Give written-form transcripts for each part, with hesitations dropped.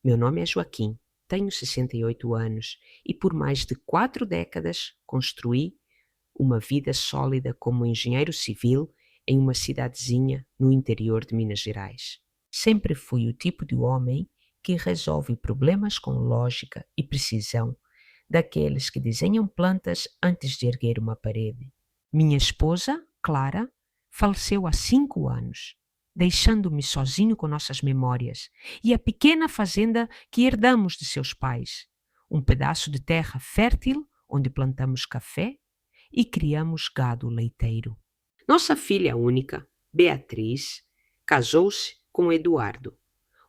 Meu nome é Joaquim, tenho 68 anos e por mais de 4 décadas construí uma vida sólida como engenheiro civil em uma cidadezinha no interior de Minas Gerais. Sempre fui o tipo de homem que resolve problemas com lógica e precisão, daqueles que desenham plantas antes de erguer uma parede. Minha esposa, Clara, faleceu há 5 anos, deixando-me sozinho com nossas memórias e a pequena fazenda que herdamos de seus pais, um pedaço de terra fértil onde plantamos café e criamos gado leiteiro. Nossa filha única, Beatriz, casou-se com Eduardo,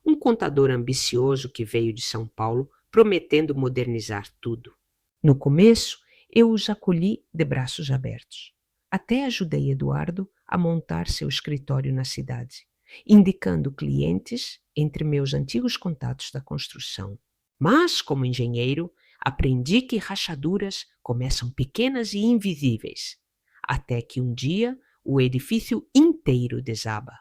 um contador ambicioso que veio de São Paulo prometendo modernizar tudo. No começo, eu os acolhi de braços abertos. Até ajudei Eduardo a montar seu escritório na cidade, indicando clientes entre meus antigos contatos da construção. Mas, como engenheiro, aprendi que rachaduras começam pequenas e invisíveis, até que um dia o edifício inteiro desaba.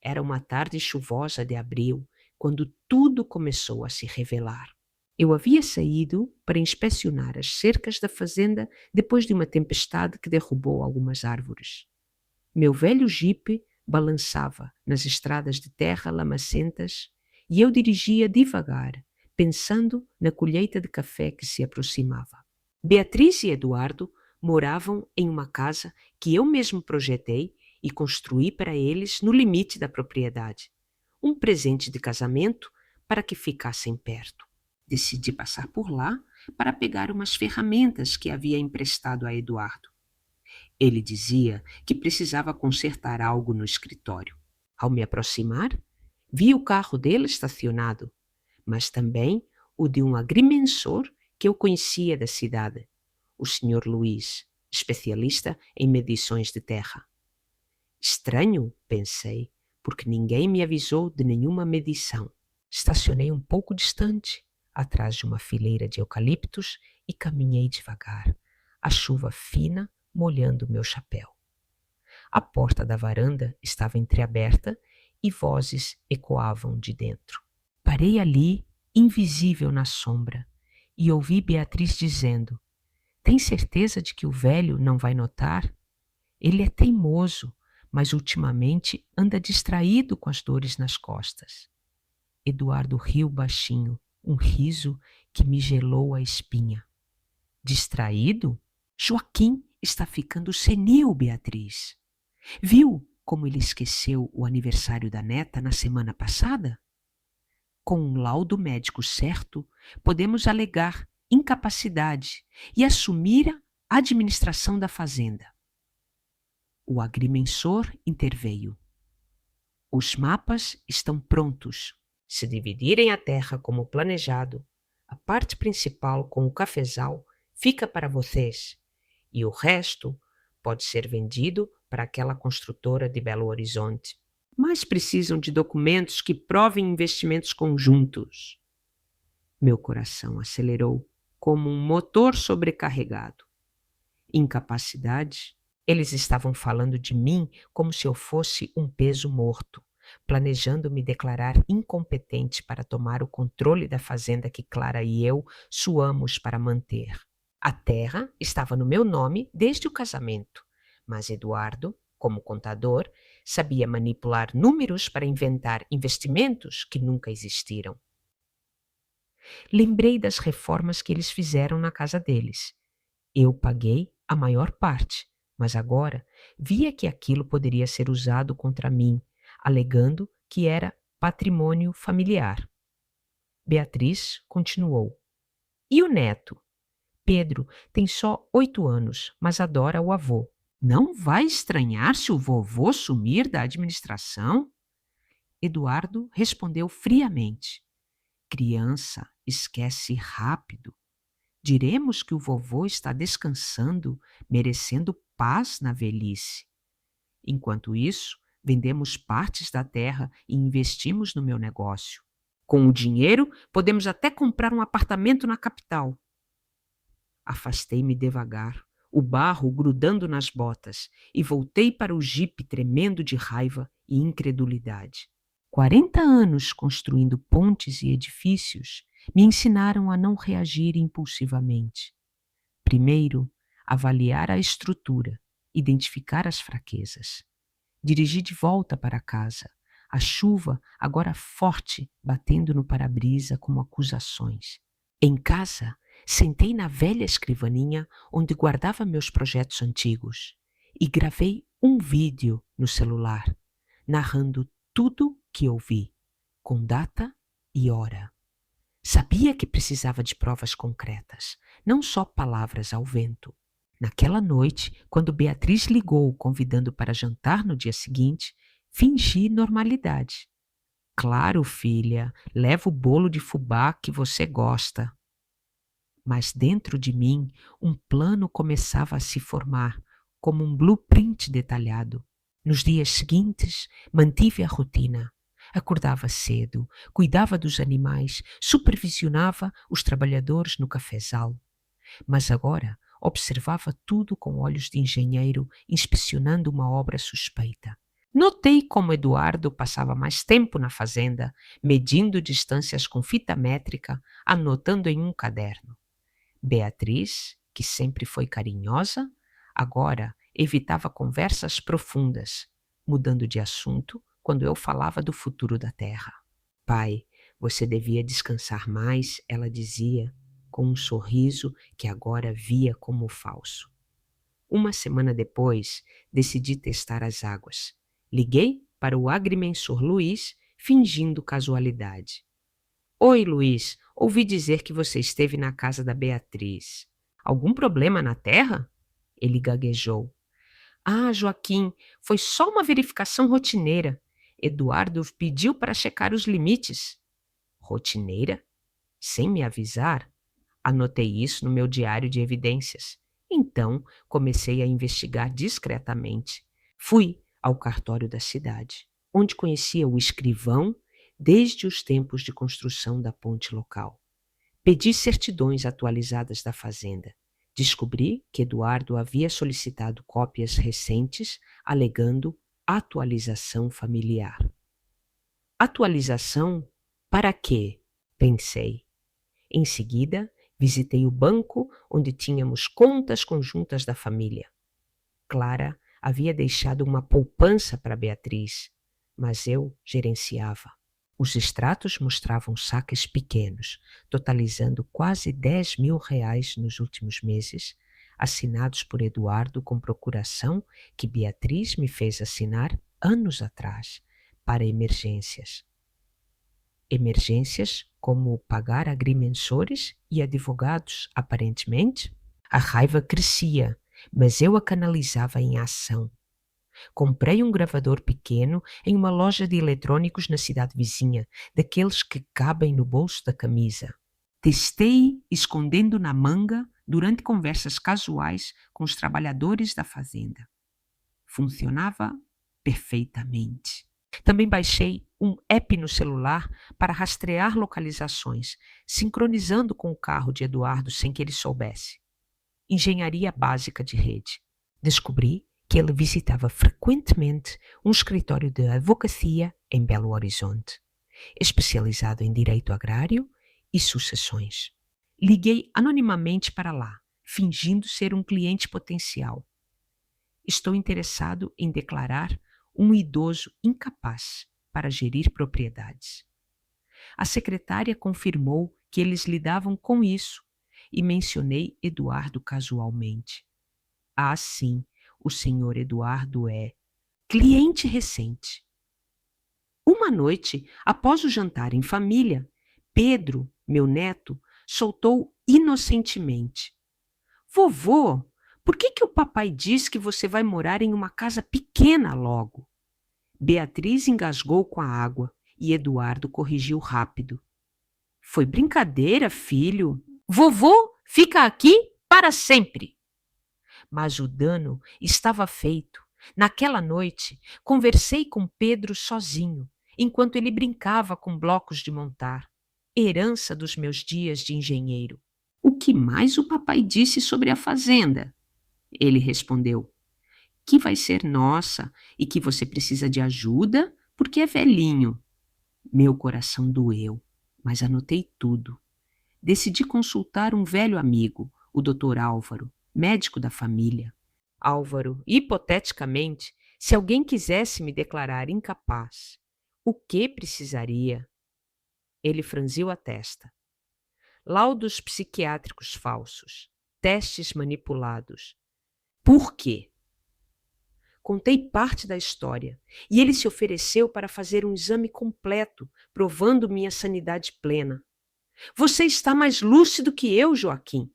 Era uma tarde chuvosa de abril, quando tudo começou a se revelar. Eu havia saído para inspecionar as cercas da fazenda depois de uma tempestade que derrubou algumas árvores. Meu velho jipe balançava nas estradas de terra lamacentas e eu dirigia devagar, pensando na colheita de café que se aproximava. Beatriz e Eduardo moravam em uma casa que eu mesmo projetei e construí para eles no limite da propriedade. Um presente de casamento para que ficassem perto. Decidi passar por lá para pegar umas ferramentas que havia emprestado a Eduardo. Ele dizia que precisava consertar algo no escritório. Ao me aproximar, vi o carro dele estacionado, mas também o de um agrimensor que eu conhecia da cidade, o Sr. Luiz, especialista em medições de terra. Estranho, pensei, porque ninguém me avisou de nenhuma medição. Estacionei um pouco distante, atrás de uma fileira de eucaliptos e caminhei devagar, a chuva fina molhando meu chapéu. A porta da varanda estava entreaberta e vozes ecoavam de dentro. Parei ali, invisível na sombra, e ouvi Beatriz dizendo: "Tem certeza de que o velho não vai notar? Ele é teimoso, mas ultimamente anda distraído com as dores nas costas." Eduardo riu baixinho, um riso que me gelou a espinha. "Distraído? Joaquim está ficando senil, Beatriz. Viu como ele esqueceu o aniversário da neta na semana passada? Com um laudo médico certo, podemos alegar incapacidade e assumir a administração da fazenda." O agrimensor interveio. "Os mapas estão prontos. Se dividirem a terra como planejado, a parte principal com o cafezal fica para vocês e o resto pode ser vendido para aquela construtora de Belo Horizonte. Mas precisam de documentos que provem investimentos conjuntos." Meu coração acelerou como um motor sobrecarregado. Incapacidade? Eles estavam falando de mim como se eu fosse um peso morto, planejando me declarar incompetente para tomar o controle da fazenda que Clara e eu suamos para manter. A terra estava no meu nome desde o casamento, mas Eduardo, como contador, sabia manipular números para inventar investimentos que nunca existiram. Lembrei das reformas que eles fizeram na casa deles. Eu paguei a maior parte, mas agora via que aquilo poderia ser usado contra mim, alegando que era patrimônio familiar. Beatriz continuou: "E o neto? Pedro tem só 8 anos, mas adora o avô. Não vai estranhar se o vovô sumir da administração?" Eduardo respondeu friamente: "Criança esquece rápido. Diremos que o vovô está descansando, merecendo paz na velhice. Enquanto isso, vendemos partes da terra e investimos no meu negócio. Com o dinheiro, podemos até comprar um apartamento na capital." Afastei-me devagar, o barro grudando nas botas, e voltei para o jipe tremendo de raiva e incredulidade. 40 anos construindo pontes e edifícios me ensinaram a não reagir impulsivamente. Primeiro, avaliar a estrutura, identificar as fraquezas. Dirigi de volta para casa, a chuva agora forte batendo no para-brisa como acusações. Em casa, sentei na velha escrivaninha onde guardava meus projetos antigos e gravei um vídeo no celular, narrando tudo que ouvi, com data e hora. Sabia que precisava de provas concretas, não só palavras ao vento. Naquela noite, quando Beatriz ligou convidando para jantar no dia seguinte, fingi normalidade. Claro, filha, leva o bolo de fubá que você gosta. Mas dentro de mim, um plano começava a se formar, como um blueprint detalhado. Nos dias seguintes, mantive a rotina. Acordava cedo, cuidava dos animais, supervisionava os trabalhadores no cafezal. Mas agora observava tudo com olhos de engenheiro, inspecionando uma obra suspeita. Notei como Eduardo passava mais tempo na fazenda, medindo distâncias com fita métrica, anotando em um caderno. Beatriz, que sempre foi carinhosa, agora evitava conversas profundas, mudando de assunto quando eu falava do futuro da terra. Pai, você devia descansar mais, ela dizia, com um sorriso que agora via como falso. Uma semana depois, decidi testar as águas. Liguei para o agrimensor Luiz, fingindo casualidade. Oi, Luiz, ouvi dizer que você esteve na casa da Beatriz. Algum problema na terra? Ele gaguejou. Ah, Joaquim, foi só uma verificação rotineira. Eduardo pediu para checar os limites. Rotineira? Sem me avisar? Anotei isso no meu diário de evidências. Então, comecei a investigar discretamente. Fui ao cartório da cidade, onde conhecia o escrivão desde os tempos de construção da ponte local. Pedi certidões atualizadas da fazenda. Descobri que Eduardo havia solicitado cópias recentes, alegando atualização familiar. Atualização? Para quê? Pensei. Em seguida, visitei o banco onde tínhamos contas conjuntas da família. Clara havia deixado uma poupança para Beatriz, mas eu gerenciava. Os extratos mostravam saques pequenos, totalizando quase R$ 10.000 nos últimos meses, assinados por Eduardo com procuração que Beatriz me fez assinar anos atrás, para emergências. Emergências como pagar agrimensores e advogados, aparentemente? A raiva crescia, mas eu a canalizava em ação. Comprei um gravador pequeno em uma loja de eletrônicos na cidade vizinha, daqueles que cabem no bolso da camisa. Testei escondendo na manga durante conversas casuais com os trabalhadores da fazenda. Funcionava perfeitamente. Também baixei um app no celular para rastrear localizações, sincronizando com o carro de Eduardo sem que ele soubesse. Engenharia básica de rede. Descobri que ele visitava frequentemente um escritório de advocacia em Belo Horizonte, especializado em direito agrário e sucessões. Liguei anonimamente para lá, fingindo ser um cliente potencial. Estou interessado em declarar um idoso incapaz para gerir propriedades. A secretária confirmou que eles lidavam com isso e mencionei Eduardo casualmente. Ah, sim, o senhor Eduardo é cliente recente. Uma noite, após o jantar em família, Pedro, meu neto, soltou inocentemente: Vovô, por que o papai diz que você vai morar em uma casa pequena logo? Beatriz engasgou com a água e Eduardo corrigiu rápido. Foi brincadeira, filho. Vovô fica aqui para sempre. Mas o dano estava feito. Naquela noite, conversei com Pedro sozinho, enquanto ele brincava com blocos de montar, herança dos meus dias de engenheiro. O que mais o papai disse sobre a fazenda? Ele respondeu: que vai ser nossa e que você precisa de ajuda porque é velhinho. Meu coração doeu, mas anotei tudo. Decidi consultar um velho amigo, o Dr. Álvaro, médico da família. Álvaro, hipoteticamente, se alguém quisesse me declarar incapaz, o que precisaria? Ele franziu a testa. Laudos psiquiátricos falsos, testes manipulados. Por quê? Contei parte da história e ele se ofereceu para fazer um exame completo, provando minha sanidade plena. Você está mais lúcido que eu, Joaquim.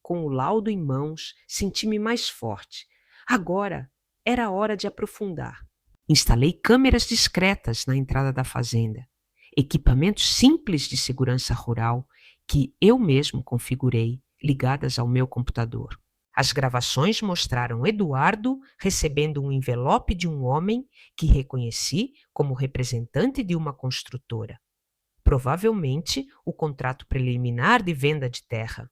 Com o laudo em mãos, senti-me mais forte. Agora era hora de aprofundar. Instalei câmeras discretas na entrada da fazenda, equipamentos simples de segurança rural que eu mesmo configurei, ligadas ao meu computador. As gravações mostraram Eduardo recebendo um envelope de um homem que reconheci como representante de uma construtora. Provavelmente o contrato preliminar de venda de terra.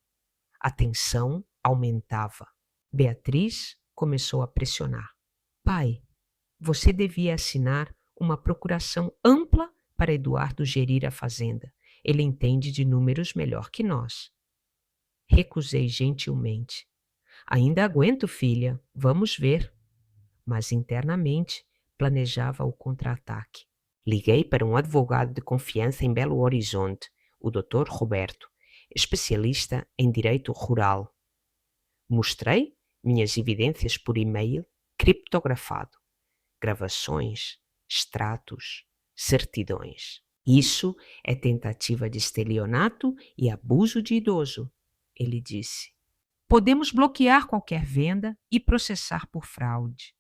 A tensão aumentava. Beatriz começou a pressionar. Pai, você devia assinar uma procuração ampla para Eduardo gerir a fazenda. Ele entende de números melhor que nós. Recusei gentilmente. Ainda aguento, filha, vamos ver. Mas internamente planejava o contra-ataque. Liguei para um advogado de confiança em Belo Horizonte, o Dr. Roberto, especialista em direito rural. Mostrei minhas evidências por e-mail criptografado, gravações, extratos, certidões. Isso é tentativa de estelionato e abuso de idoso, ele disse. Podemos bloquear qualquer venda e processar por fraude.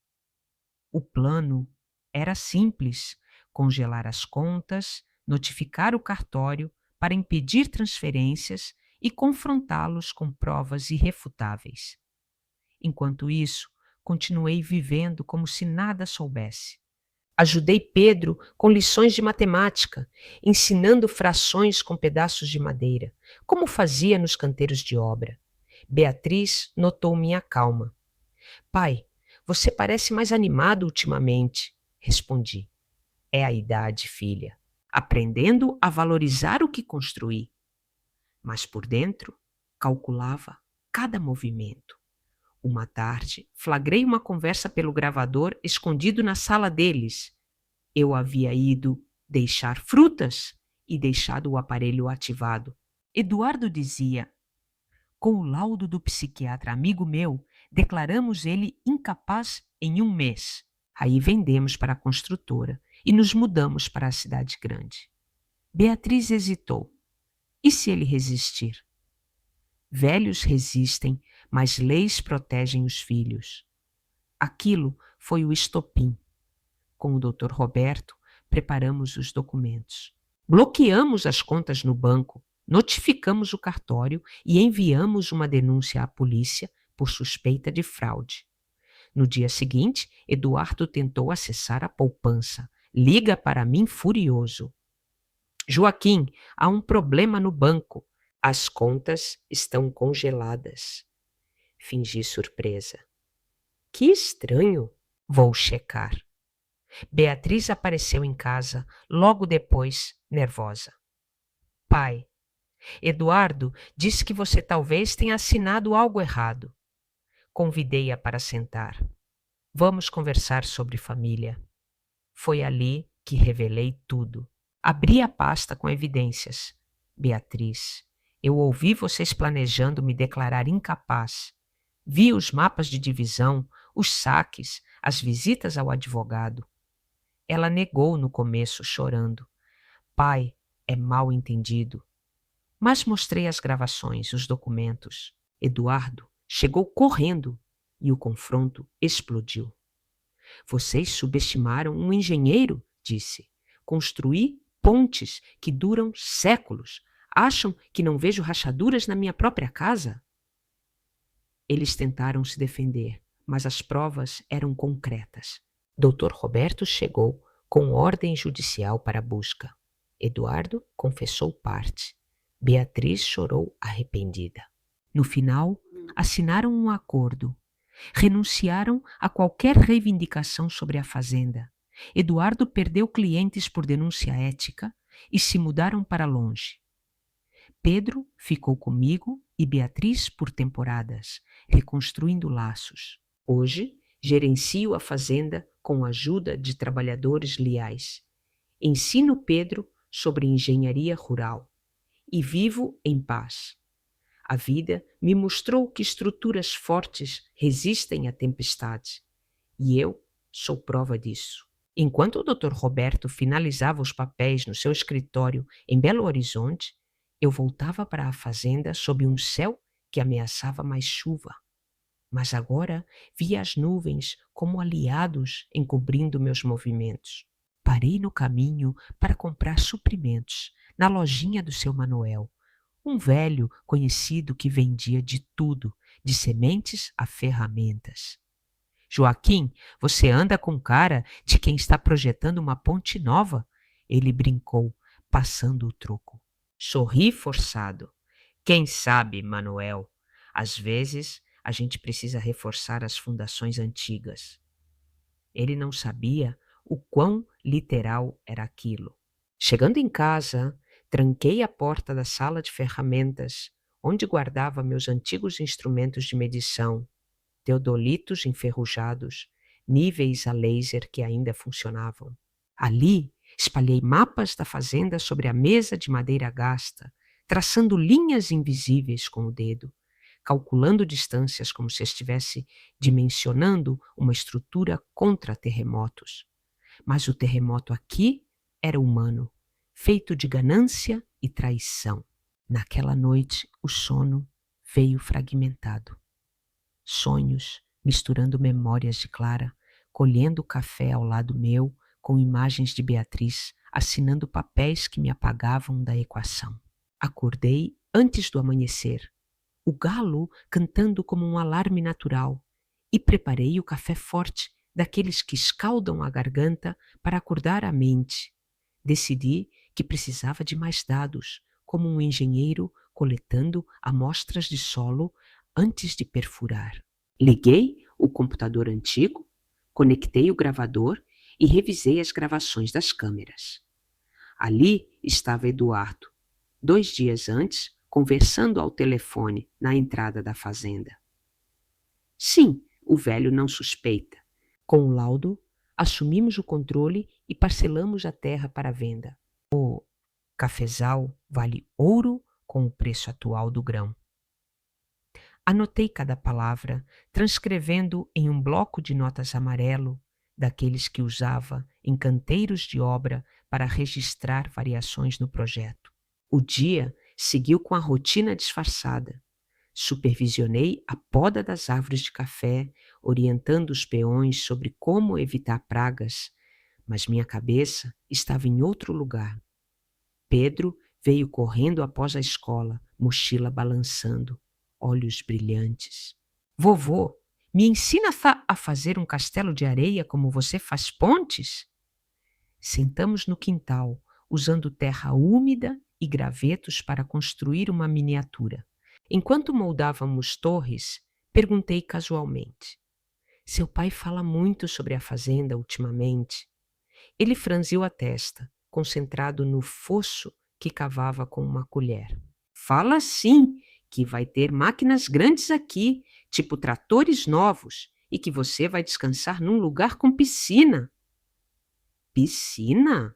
O plano era simples: congelar as contas, notificar o cartório para impedir transferências e confrontá-los com provas irrefutáveis. Enquanto isso, continuei vivendo como se nada soubesse. Ajudei Pedro com lições de matemática, ensinando frações com pedaços de madeira, como fazia nos canteiros de obra. Beatriz notou minha calma. Pai, você parece mais animado ultimamente, respondi. É a idade, filha, aprendendo a valorizar o que construí. Mas por dentro, calculava cada movimento. Uma tarde, flagrei uma conversa pelo gravador escondido na sala deles. Eu havia ido deixar frutas e deixado o aparelho ativado. Eduardo dizia: com o laudo do psiquiatra amigo meu, declaramos ele incapaz em 1 mês. Aí vendemos para a construtora e nos mudamos para a cidade grande. Beatriz hesitou. E se ele resistir? Velhos resistem, mas leis protegem os filhos. Aquilo foi o estopim. Com o Dr. Roberto, preparamos os documentos. Bloqueamos as contas no banco, notificamos o cartório e enviamos uma denúncia à polícia por suspeita de fraude. No dia seguinte, Eduardo tentou acessar a poupança. Liga para mim furioso. Joaquim, há um problema no banco. As contas estão congeladas. Fingi surpresa. Que estranho. Vou checar. Beatriz apareceu em casa, logo depois, nervosa. Pai, Eduardo disse que você talvez tenha assinado algo errado. Convidei-a para sentar. Vamos conversar sobre família. Foi ali que revelei tudo. Abri a pasta com evidências. Beatriz, eu ouvi vocês planejando me declarar incapaz. Vi os mapas de divisão, os saques, as visitas ao advogado. Ela negou no começo, chorando. Pai, é mal entendido. Mas mostrei as gravações, os documentos. Eduardo chegou correndo e o confronto explodiu. Vocês subestimaram um engenheiro, disse. Construí pontes que duram séculos. Acham que não vejo rachaduras na minha própria casa? Eles tentaram se defender, mas as provas eram concretas. Dr. Roberto chegou com ordem judicial para a busca. Eduardo confessou parte. Beatriz chorou arrependida. No final, assinaram um acordo. Renunciaram a qualquer reivindicação sobre a fazenda. Eduardo perdeu clientes por denúncia ética e se mudaram para longe. Pedro ficou comigo e Beatriz por temporadas, reconstruindo laços. Hoje, gerencio a fazenda com a ajuda de trabalhadores leais. Ensino Pedro sobre engenharia rural e vivo em paz. A vida me mostrou que estruturas fortes resistem à tempestade e eu sou prova disso. Enquanto o Dr. Roberto finalizava os papéis no seu escritório em Belo Horizonte, eu voltava para a fazenda sob um céu que ameaçava mais chuva. Mas agora via as nuvens como aliados encobrindo meus movimentos. Parei no caminho para comprar suprimentos na lojinha do seu Manuel, um velho conhecido que vendia de tudo, de sementes a ferramentas. Joaquim, você anda com cara de quem está projetando uma ponte nova? Ele brincou, passando o troco. Sorri forçado. Quem sabe, Manuel? Às vezes a gente precisa reforçar as fundações antigas. Ele não sabia o quão literal era aquilo. Chegando em casa, tranquei a porta da sala de ferramentas, onde guardava meus antigos instrumentos de medição, teodolitos enferrujados, níveis a laser que ainda funcionavam. Ali, espalhei mapas da fazenda sobre a mesa de madeira gasta, traçando linhas invisíveis com o dedo, calculando distâncias como se estivesse dimensionando uma estrutura contra terremotos. Mas o terremoto aqui era humano, feito de ganância e traição. Naquela noite, o sono veio fragmentado. Sonhos, misturando memórias de Clara, colhendo café ao lado meu, com imagens de Beatriz, assinando papéis que me apagavam da equação. Acordei antes do amanhecer, o galo cantando como um alarme natural, e preparei o café forte, daqueles que escaldam a garganta para acordar a mente. Decidi que precisava de mais dados, como um engenheiro coletando amostras de solo antes de perfurar. Liguei o computador antigo, conectei o gravador e revisei as gravações das câmeras. Ali estava Eduardo, 2 dias antes, conversando ao telefone na entrada da fazenda. Sim, o velho não suspeita. Com o laudo, assumimos o controle e parcelamos a terra para venda. O cafezal vale ouro com o preço atual do grão. Anotei cada palavra, transcrevendo em um bloco de notas amarelo, daqueles que usava em canteiros de obra para registrar variações no projeto. O dia seguiu com a rotina disfarçada. Supervisionei a poda das árvores de café, orientando os peões sobre como evitar pragas, mas minha cabeça estava em outro lugar. Pedro veio correndo após a escola, mochila balançando, olhos brilhantes. Vovô, me ensina a fazer um castelo de areia como você faz pontes? Sentamos no quintal, usando terra úmida e gravetos para construir uma miniatura. Enquanto moldávamos torres, perguntei casualmente: seu pai fala muito sobre a fazenda ultimamente? Ele franziu a testa, concentrado no fosso que cavava com uma colher. Fala sim, que vai ter máquinas grandes aqui, tipo tratores novos, e que você vai descansar num lugar com piscina. Piscina?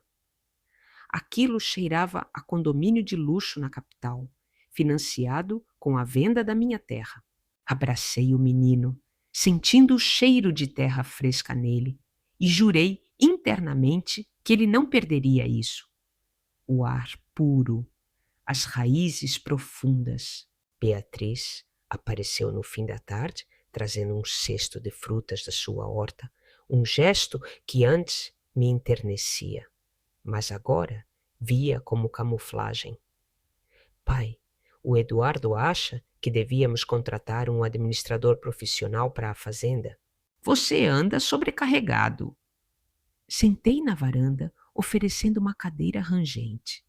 Aquilo cheirava a condomínio de luxo na capital, financiado com a venda da minha terra. Abracei o menino, sentindo o cheiro de terra fresca nele, e jurei internamente que ele não perderia isso. O ar puro, as raízes profundas. Beatriz apareceu no fim da tarde, trazendo um cesto de frutas da sua horta, um gesto que antes me enternecia, mas agora via como camuflagem. Pai, o Eduardo acha que devíamos contratar um administrador profissional para a fazenda. Você anda sobrecarregado. Sentei na varanda, oferecendo uma cadeira rangente.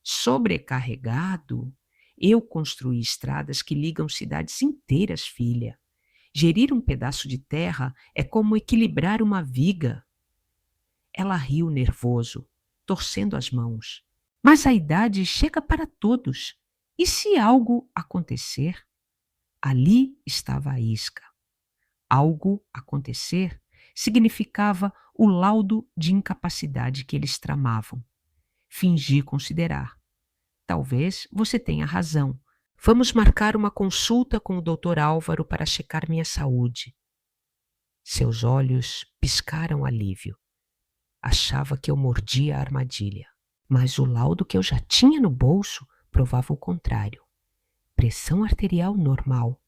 Sobrecarregado? Eu construí estradas que ligam cidades inteiras, filha. Gerir um pedaço de terra é como equilibrar uma viga. Ela riu nervoso, torcendo as mãos. Mas a idade chega para todos. E se algo acontecer? Ali estava a isca. Algo acontecer significava o laudo de incapacidade que eles tramavam. Fingi considerar. Talvez você tenha razão. Vamos marcar uma consulta com o Dr. Álvaro para checar minha saúde. Seus olhos piscaram alívio. Achava que eu mordia a armadilha. Mas o laudo que eu já tinha no bolso provava o contrário. Pressão arterial normal,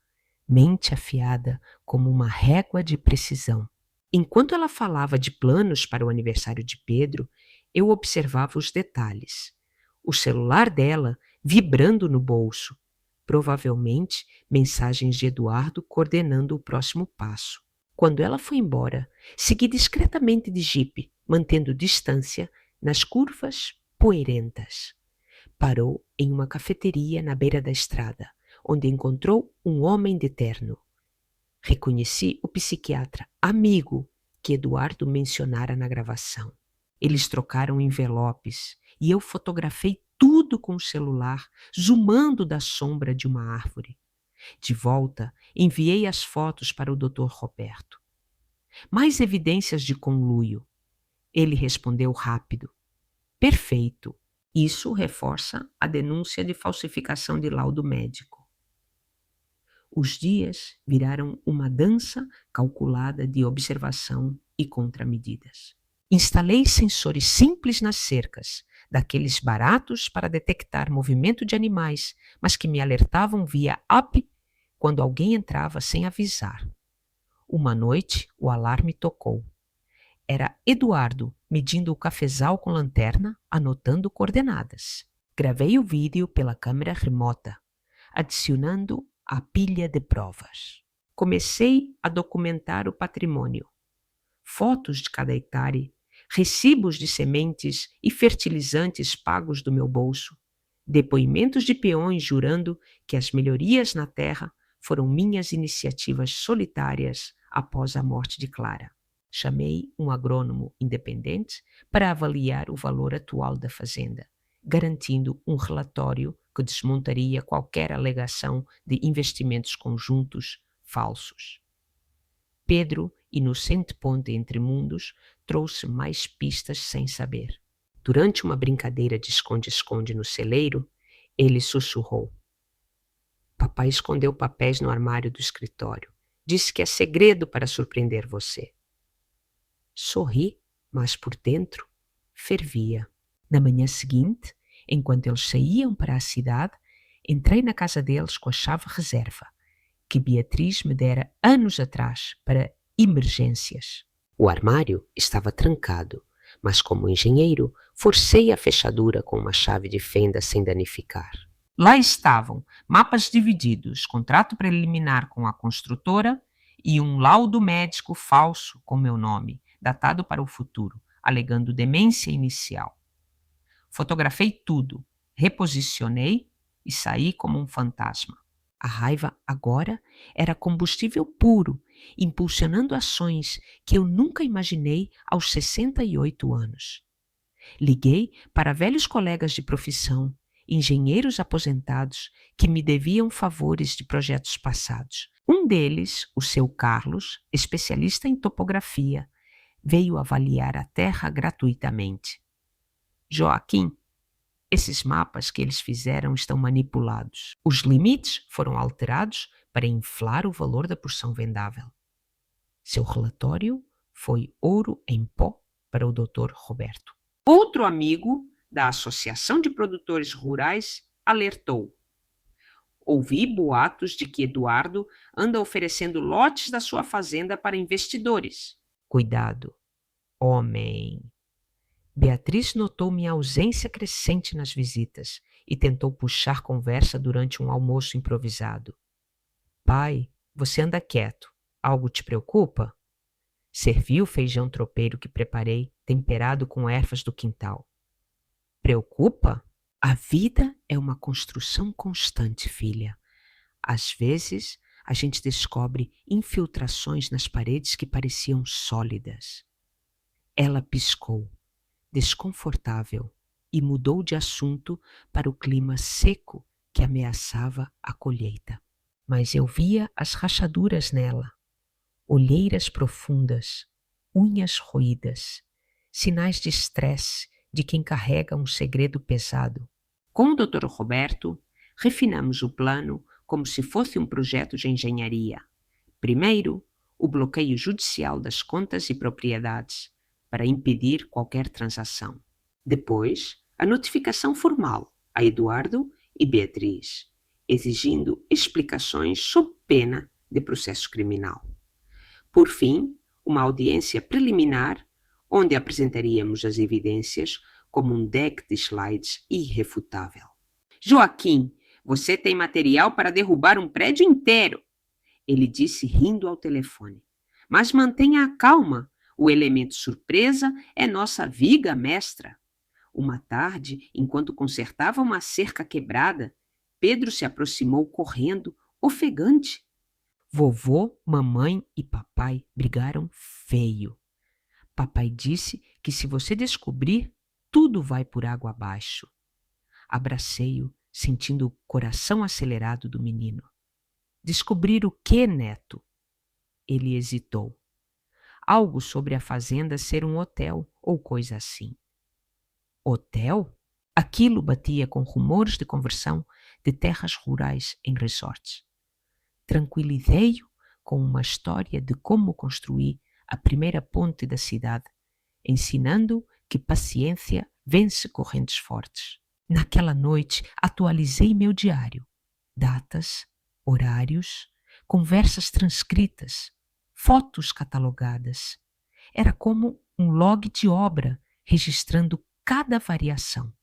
mente afiada como uma régua de precisão. Enquanto ela falava de planos para o aniversário de Pedro, eu observava os detalhes. O celular dela vibrando no bolso. Provavelmente mensagens de Eduardo coordenando o próximo passo. Quando ela foi embora, segui discretamente de jipe, mantendo distância nas curvas poeirentas. Parou em uma cafeteria na beira da estrada, onde encontrou um homem de terno. Reconheci o psiquiatra amigo que Eduardo mencionara na gravação. Eles trocaram envelopes e eu fotografei tudo com o celular, zoomando da sombra de uma árvore. De volta, enviei as fotos para o Dr. Roberto. Mais evidências de conluio. Ele respondeu rápido. Perfeito. Isso reforça a denúncia de falsificação de laudo médico. Os dias viraram uma dança calculada de observação e contramedidas. Instalei sensores simples nas cercas, daqueles baratos para detectar movimento de animais, mas que me alertavam via app quando alguém entrava sem avisar. Uma noite, o alarme tocou. Era Eduardo medindo o cafezal com lanterna, anotando coordenadas. Gravei o vídeo pela câmera remota, adicionando a pilha de provas. Comecei a documentar o patrimônio. Fotos de cada hectare, recibos de sementes e fertilizantes pagos do meu bolso, depoimentos de peões jurando que as melhorias na terra foram minhas iniciativas solitárias após a morte de Clara. Chamei um agrônomo independente para avaliar o valor atual da fazenda, garantindo um relatório que desmontaria qualquer alegação de investimentos conjuntos falsos. Pedro, inocente ponte entre mundos, trouxe mais pistas sem saber. Durante uma brincadeira de esconde-esconde no celeiro, ele sussurrou. Papai escondeu papéis no armário do escritório. Disse que é segredo para surpreender você. Sorri, mas por dentro fervia. Na manhã seguinte, enquanto eles saíam para a cidade, entrei na casa deles com a chave reserva, que Beatriz me dera anos atrás para emergências. O armário estava trancado, mas como engenheiro, forcei a fechadura com uma chave de fenda sem danificar. Lá estavam mapas divididos, contrato preliminar com a construtora e um laudo médico falso com meu nome, datado para o futuro, alegando demência inicial. Fotografei tudo, reposicionei e saí como um fantasma. A raiva agora era combustível puro, impulsionando ações que eu nunca imaginei aos 68 anos. Liguei para velhos colegas de profissão, engenheiros aposentados, que me deviam favores de projetos passados. Um deles, o seu Carlos, especialista em topografia, veio avaliar a terra gratuitamente. Joaquim, esses mapas que eles fizeram estão manipulados. Os limites foram alterados para inflar o valor da porção vendável. Seu relatório foi ouro em pó para o Dr. Roberto. Outro amigo da Associação de Produtores Rurais alertou. Ouvi boatos de que Eduardo anda oferecendo lotes da sua fazenda para investidores. Cuidado, homem. Beatriz notou minha ausência crescente nas visitas e tentou puxar conversa durante um almoço improvisado. Pai, você anda quieto. Algo te preocupa? Servi o feijão tropeiro que preparei, temperado com ervas do quintal. Preocupa? A vida é uma construção constante, filha. Às vezes, a gente descobre infiltrações nas paredes que pareciam sólidas. Ela piscou, desconfortável, e mudou de assunto para o clima seco que ameaçava a colheita. Mas eu via as rachaduras nela, olheiras profundas, unhas roídas, sinais de estresse de quem carrega um segredo pesado. Com o Dr. Roberto, refinamos o plano como se fosse um projeto de engenharia. Primeiro, o bloqueio judicial das contas e propriedades, para impedir qualquer transação. Depois, a notificação formal a Eduardo e Beatriz, exigindo explicações sob pena de processo criminal. Por fim, uma audiência preliminar, onde apresentaríamos as evidências como um deck de slides irrefutável. Joaquim, você tem material para derrubar um prédio inteiro, ele disse rindo ao telefone. Mas mantenha a calma, o elemento surpresa é nossa viga mestra. Uma tarde, enquanto consertava uma cerca quebrada, Pedro se aproximou correndo, ofegante. Vovô, mamãe e papai brigaram feio. Papai disse que se você descobrir, tudo vai por água abaixo. Abracei-o, sentindo o coração acelerado do menino. Descobrir o quê, neto? Ele hesitou. Algo sobre a fazenda ser um hotel ou coisa assim. Hotel? Aquilo batia com rumores de conversão de terras rurais em resorts. Tranquilizei-o com uma história de como construir a primeira ponte da cidade, ensinando que paciência vence correntes fortes. Naquela noite, atualizei meu diário. Datas, horários, conversas transcritas, fotos catalogadas. Era como um log de obra, registrando cada variação.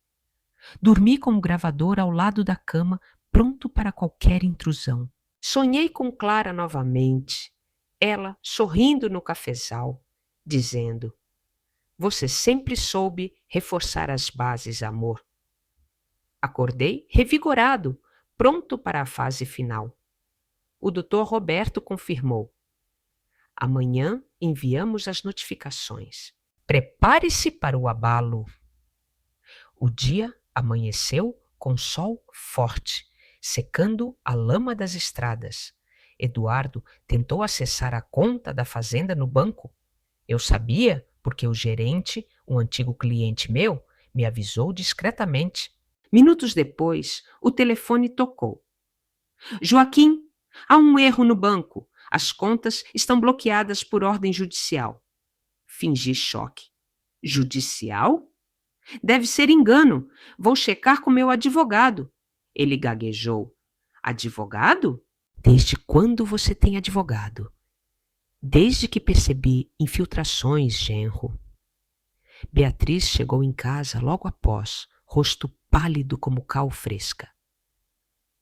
Dormi com o gravador ao lado da cama, pronto para qualquer intrusão. Sonhei com Clara novamente, ela sorrindo no cafezal, dizendo: "Você sempre soube reforçar as bases, amor." Acordei revigorado, pronto para a fase final. O Dr. Roberto confirmou: "Amanhã enviamos as notificações. Prepare-se para o abalo." O dia amanheceu com sol forte, secando a lama das estradas. Eduardo tentou acessar a conta da fazenda no banco. Eu sabia porque o gerente, um antigo cliente meu, me avisou discretamente. Minutos depois, o telefone tocou. "Joaquim, há um erro no banco. As contas estão bloqueadas por ordem judicial." Fingi choque. "Judicial? Deve ser engano. Vou checar com meu advogado." Ele gaguejou. "Advogado? Desde quando você tem advogado?" "Desde que percebi infiltrações, genro." Beatriz chegou em casa logo após, rosto pálido como cal fresca.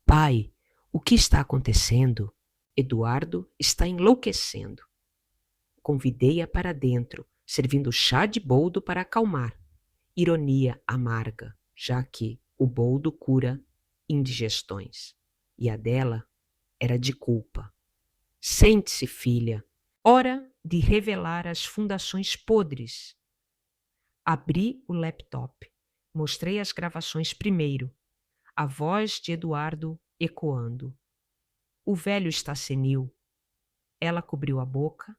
"Pai, o que está acontecendo?" "Eduardo está enlouquecendo." Convidei-a para dentro, servindo chá de boldo para acalmar. Ironia amarga, já que o boldo cura indigestões. E a dela era de culpa. "Sente-se, filha. Hora de revelar as fundações podres." Abri o laptop. Mostrei as gravações primeiro. A voz de Eduardo ecoando. "O velho está senil." Ela cobriu a boca,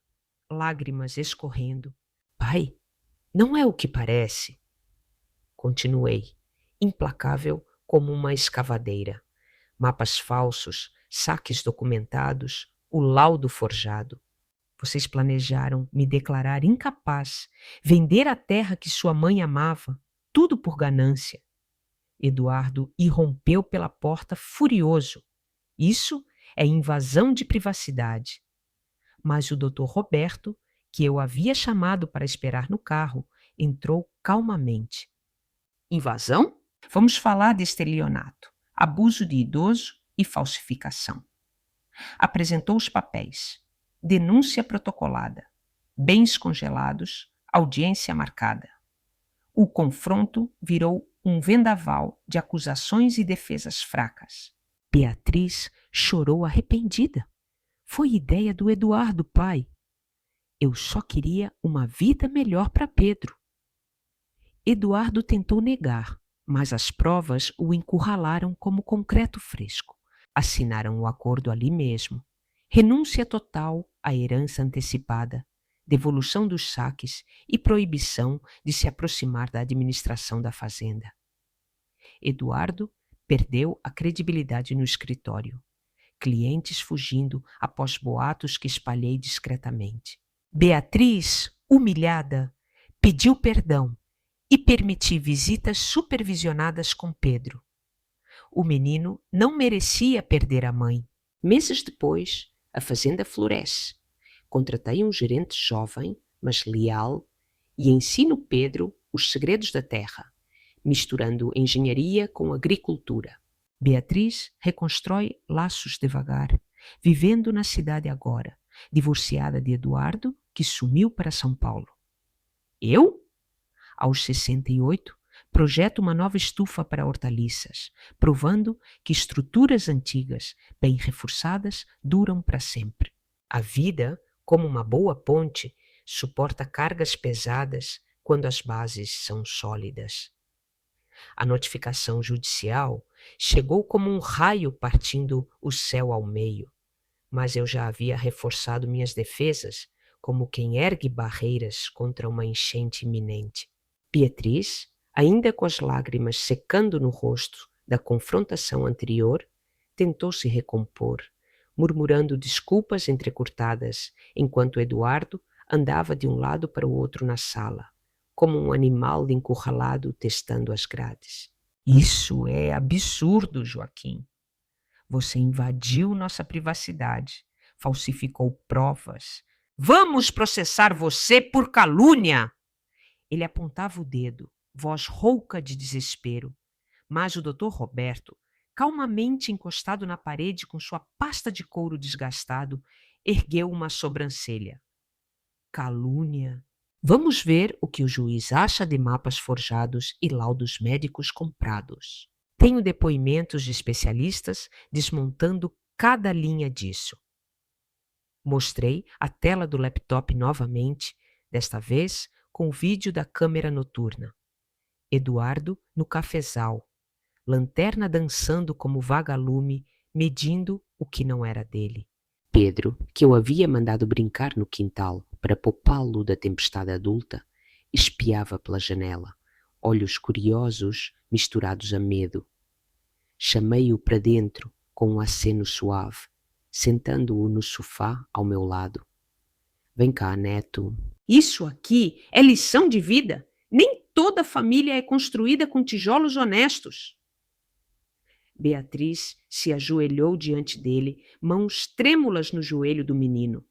lágrimas escorrendo. "Pai, não é o que parece." Continuei, implacável como uma escavadeira. Mapas falsos, saques documentados, o laudo forjado. Vocês planejaram me declarar incapaz, vender a terra que sua mãe amava, tudo por ganância. Eduardo irrompeu pela porta furioso. Isso é invasão de privacidade. Mas o Dr. Roberto, que eu havia chamado para esperar no carro, entrou calmamente. "Invasão? Vamos falar de estelionato, abuso de idoso e falsificação." Apresentou os papéis. Denúncia protocolada. Bens congelados. Audiência marcada. O confronto virou um vendaval de acusações e defesas fracas. Beatriz chorou arrependida. Foi ideia do Eduardo, pai. Eu só queria uma vida melhor para Pedro. Eduardo tentou negar, mas as provas o encurralaram como concreto fresco. Assinaram o acordo ali mesmo. Renúncia total à herança antecipada, devolução dos saques e proibição de se aproximar da administração da fazenda. Eduardo perdeu a credibilidade no escritório. Clientes fugindo após boatos que espalhei discretamente. Beatriz, humilhada, pediu perdão e permiti visitas supervisionadas com Pedro. O menino não merecia perder a mãe. Meses depois, a fazenda floresce. Contratei um gerente jovem, mas leal, e ensino Pedro os segredos da terra, misturando engenharia com agricultura. Beatriz reconstrói laços devagar, vivendo na cidade agora, divorciada de Eduardo, que sumiu para São Paulo. Eu? Aos 68, projeto uma nova estufa para hortaliças, provando que estruturas antigas, bem reforçadas, duram para sempre. A vida, como uma boa ponte, suporta cargas pesadas quando as bases são sólidas. A notificação judicial chegou como um raio partindo o céu ao meio, mas eu já havia reforçado minhas defesas como quem ergue barreiras contra uma enchente iminente. Beatriz, ainda com as lágrimas secando no rosto da confrontação anterior, tentou se recompor, murmurando desculpas entrecortadas, enquanto Eduardo andava de um lado para o outro na sala, como um animal encurralado testando as grades. Isso é absurdo, Joaquim. Você invadiu nossa privacidade, falsificou provas. Vamos processar você por calúnia! Ele apontava o dedo, voz rouca de desespero, mas o Dr. Roberto, calmamente encostado na parede com sua pasta de couro desgastado, ergueu uma sobrancelha. Calúnia. Vamos ver o que o juiz acha de mapas forjados e laudos médicos comprados. Tenho depoimentos de especialistas desmontando cada linha disso. Mostrei a tela do laptop novamente, desta vez com o vídeo da câmera noturna. Eduardo no cafezal, lanterna dançando como vagalume, medindo o que não era dele. Pedro, que eu havia mandado brincar no quintal para poupá-lo da tempestade adulta, espiava pela janela, olhos curiosos misturados a medo. Chamei-o para dentro com um aceno suave, sentando-o no sofá ao meu lado. Vem cá, neto. Isso aqui é lição de vida. Nem toda família é construída com tijolos honestos. Beatriz se ajoelhou diante dele, mãos trêmulas no joelho do menino.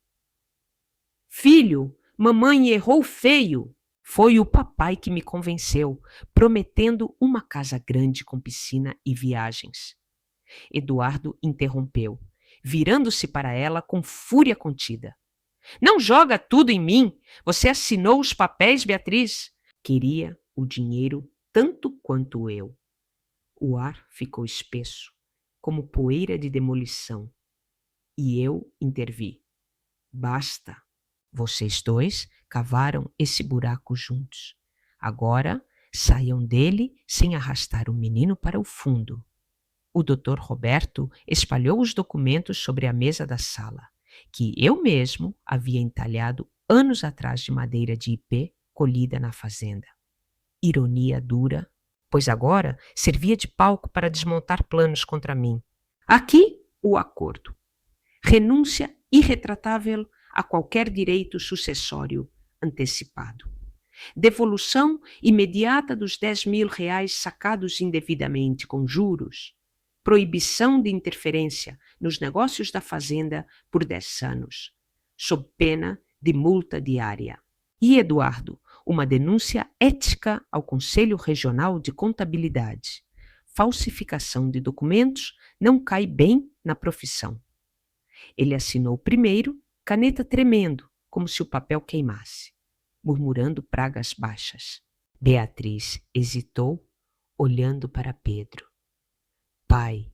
Filho, mamãe errou feio. Foi o papai que me convenceu, prometendo uma casa grande com piscina e viagens. Eduardo interrompeu, virando-se para ela com fúria contida. Não joga tudo em mim. Você assinou os papéis, Beatriz. Queria o dinheiro tanto quanto eu. O ar ficou espesso, como poeira de demolição. E eu intervi. Basta. Vocês dois cavaram esse buraco juntos. Agora saiam dele sem arrastar o menino para o fundo. O Dr. Roberto espalhou os documentos sobre a mesa da sala, que eu mesmo havia entalhado anos atrás de madeira de ipê colhida na fazenda. Ironia dura, pois agora servia de palco para desmontar planos contra mim. Aqui o acordo. Renúncia irretratável a qualquer direito sucessório antecipado. Devolução imediata dos 10.000 reais sacados indevidamente com juros. Proibição de interferência nos negócios da fazenda por 10 anos, sob pena de multa diária. E Eduardo, uma denúncia ética ao Conselho Regional de Contabilidade. Falsificação de documentos não cai bem na profissão. Ele assinou primeiro, caneta tremendo, como se o papel queimasse, murmurando pragas baixas. Beatriz hesitou, olhando para Pedro. Pai,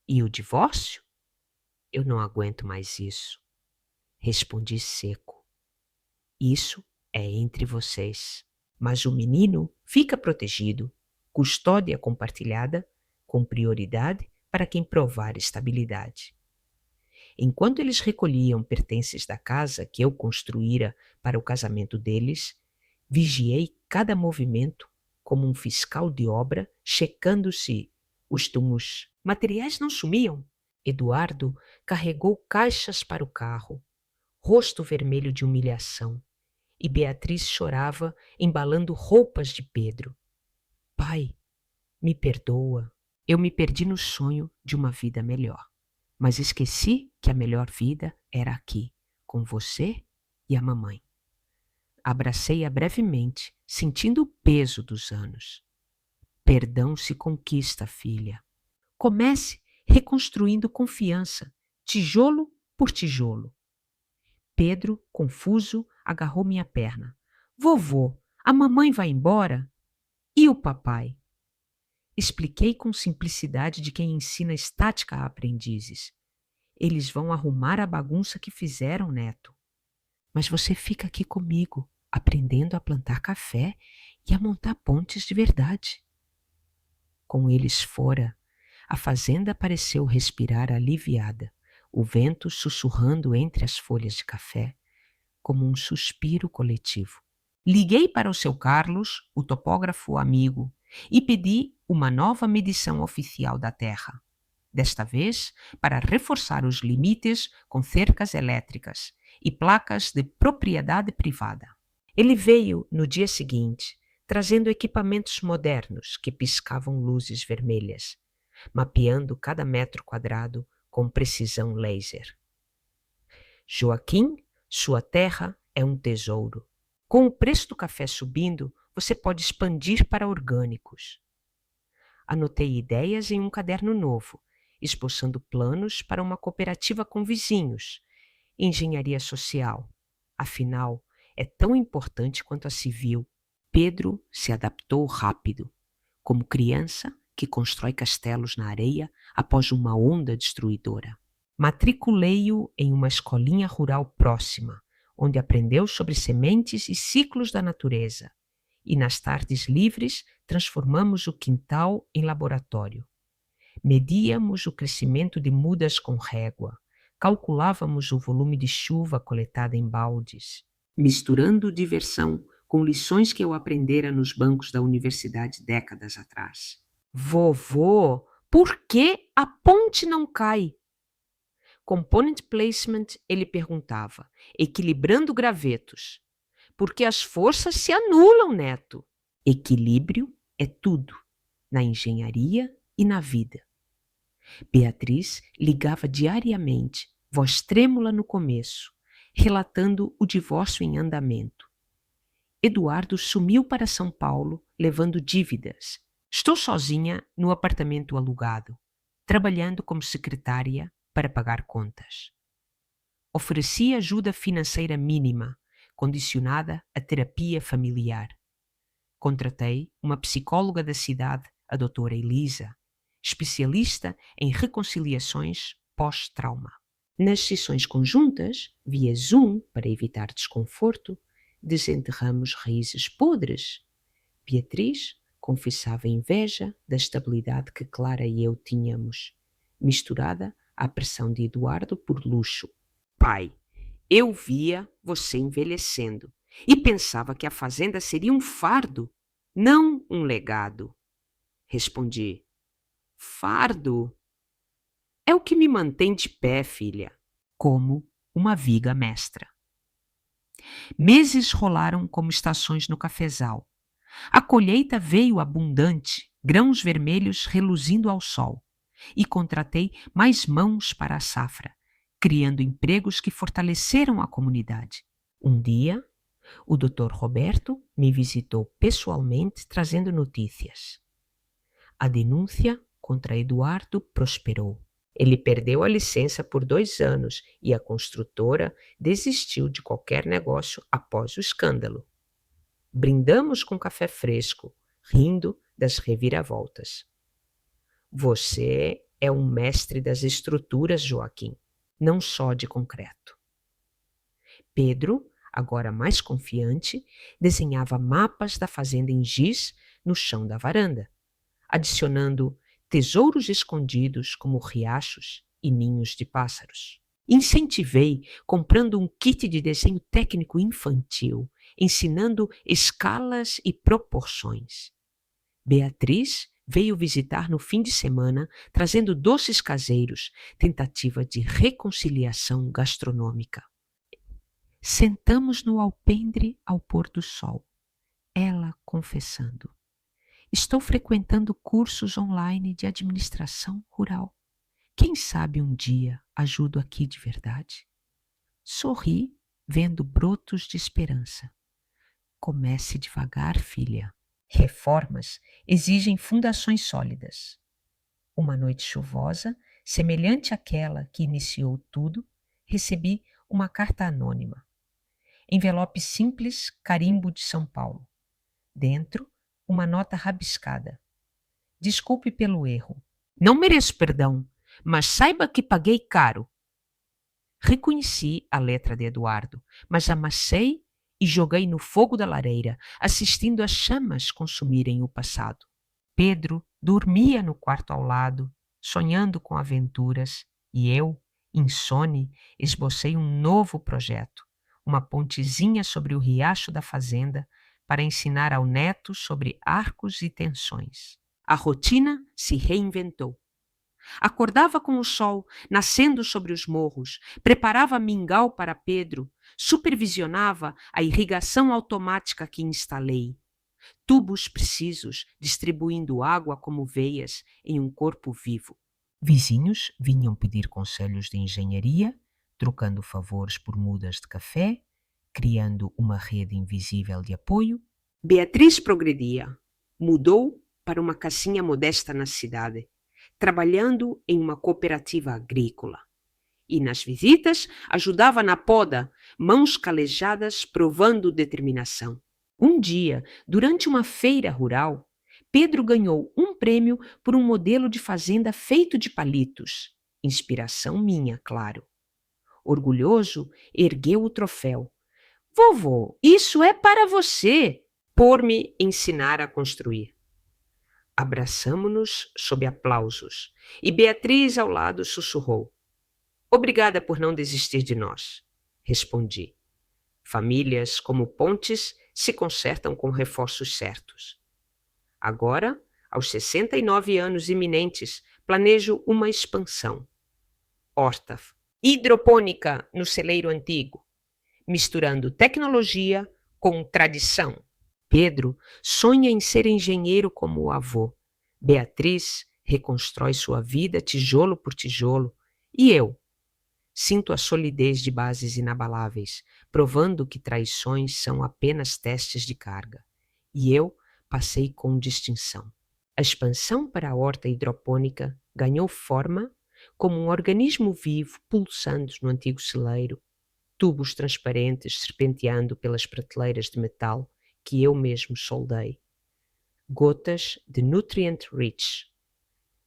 e o divórcio? Eu não aguento mais isso. Respondi seco. Isso é entre vocês. Mas o menino fica protegido, custódia compartilhada, com prioridade para quem provar estabilidade. Enquanto eles recolhiam pertences da casa que eu construíra para o casamento deles, vigiei cada movimento como um fiscal de obra, checando se os materiais não sumiam. Eduardo carregou caixas para o carro, rosto vermelho de humilhação, e Beatriz chorava, embalando roupas de Pedro. Pai, me perdoa. Eu me perdi no sonho de uma vida melhor, mas esqueci que a melhor vida era aqui, com você e a mamãe. Abracei-a brevemente, sentindo o peso dos anos. Perdão se conquista, filha. Comece reconstruindo confiança, tijolo por tijolo. Pedro, confuso, agarrou minha perna. Vovô, a mamãe vai embora? E o papai? Expliquei com simplicidade de quem ensina estática a aprendizes. Eles vão arrumar a bagunça que fizeram, neto. Mas você fica aqui comigo, aprendendo a plantar café e a montar pontes de verdade. Com eles fora, a fazenda pareceu respirar aliviada, o vento sussurrando entre as folhas de café, como um suspiro coletivo. Liguei para o seu Carlos, o topógrafo amigo, e pedi uma nova medição oficial da terra. Desta vez, para reforçar os limites com cercas elétricas e placas de propriedade privada. Ele veio no dia seguinte, trazendo equipamentos modernos que piscavam luzes vermelhas, mapeando cada metro quadrado com precisão laser. Joaquim, sua terra é um tesouro. Com o preço do café subindo, você pode expandir para orgânicos. Anotei ideias em um caderno novo, esboçando planos para uma cooperativa com vizinhos, engenharia social. Afinal, é tão importante quanto a civil. Pedro se adaptou rápido, como criança que constrói castelos na areia após uma onda destruidora. Matriculei-o em uma escolinha rural próxima, onde aprendeu sobre sementes e ciclos da natureza. E nas tardes livres transformamos o quintal em laboratório. Medíamos o crescimento de mudas com régua, calculávamos o volume de chuva coletada em baldes, misturando diversão com lições que eu aprendera nos bancos da universidade décadas atrás. Vovô, por que a ponte não cai? Component placement, ele perguntava, equilibrando gravetos. Porque as forças se anulam, neto. Equilíbrio é tudo, na engenharia e na vida. Beatriz ligava diariamente, voz trêmula no começo, relatando o divórcio em andamento. Eduardo sumiu para São Paulo, levando dívidas. Estou sozinha no apartamento alugado, trabalhando como secretária para pagar contas. Ofereci ajuda financeira mínima, condicionada à terapia familiar. Contratei uma psicóloga da cidade, a doutora Elisa, especialista em reconciliações pós-trauma. Nas sessões conjuntas, via Zoom para evitar desconforto, desenterramos raízes podres. Beatriz confessava inveja da estabilidade que Clara e eu tínhamos, misturada à pressão de Eduardo por luxo. Pai, eu via você envelhecendo e pensava que a fazenda seria um fardo, não um legado. Respondi, fardo? É o que me mantém de pé, filha, como uma viga mestra. Meses rolaram como estações no cafezal. A colheita veio abundante, grãos vermelhos reluzindo ao sol, e contratei mais mãos para a safra, criando empregos que fortaleceram a comunidade. Um dia, o Dr. Roberto me visitou pessoalmente trazendo notícias. A denúncia contra Eduardo prosperou. Ele perdeu a licença por 2 anos e a construtora desistiu de qualquer negócio após o escândalo. Brindamos com café fresco, rindo das reviravoltas. Você é um mestre das estruturas, Joaquim, não só de concreto. Pedro Agora mais confiante, desenhava mapas da fazenda em giz no chão da varanda, adicionando tesouros escondidos como riachos e ninhos de pássaros. Incentivei comprando um kit de desenho técnico infantil, ensinando escalas e proporções. Beatriz veio visitar no fim de semana, trazendo doces caseiros, tentativa de reconciliação gastronômica. Sentamos no alpendre ao pôr do sol, ela confessando: estou frequentando cursos online de administração rural. Quem sabe um dia ajudo aqui de verdade? Sorri, vendo brotos de esperança. Comece devagar, filha. Reformas exigem fundações sólidas. Uma noite chuvosa, semelhante àquela que iniciou tudo, recebi uma carta anônima. Envelope simples, carimbo de São Paulo. Dentro, uma nota rabiscada. Desculpe pelo erro. Não mereço perdão, mas saiba que paguei caro. Reconheci a letra de Eduardo, mas amassei e joguei no fogo da lareira, assistindo as chamas consumirem o passado. Pedro dormia no quarto ao lado, sonhando com aventuras, e eu, insone, esbocei um novo projeto, uma pontezinha sobre o riacho da fazenda para ensinar ao neto sobre arcos e tensões. A rotina se reinventou. Acordava com o sol nascendo sobre os morros, preparava mingau para Pedro, supervisionava a irrigação automática que instalei. Tubos precisos, distribuindo água como veias em um corpo vivo. Vizinhos vinham pedir conselhos de engenharia, trocando favores por mudas de café, criando uma rede invisível de apoio. Beatriz progredia. Mudou para uma casinha modesta na cidade, trabalhando em uma cooperativa agrícola. E nas visitas ajudava na poda, mãos calejadas provando determinação. Um dia, durante uma feira rural, Pedro ganhou um prêmio por um modelo de fazenda feito de palitos. Inspiração minha, claro. Orgulhoso, ergueu o troféu. Vovô, isso é para você, por me ensinar a construir. Abraçamo-nos sob aplausos, e Beatriz ao lado sussurrou: obrigada por não desistir de nós. Respondi: famílias como pontes se consertam com reforços certos. Agora, aos 69 anos iminentes, planejo uma expansão. Horta hidropônica no celeiro antigo, misturando tecnologia com tradição. Pedro sonha em ser engenheiro como o avô. Beatriz reconstrói sua vida tijolo por tijolo. E eu? Sinto a solidez de bases inabaláveis, provando que traições são apenas testes de carga. E eu passei com distinção. A expansão para a horta hidropônica ganhou forma como um organismo vivo pulsando no antigo celeiro, tubos transparentes serpenteando pelas prateleiras de metal que eu mesmo soldei. Gotas de nutrient rich.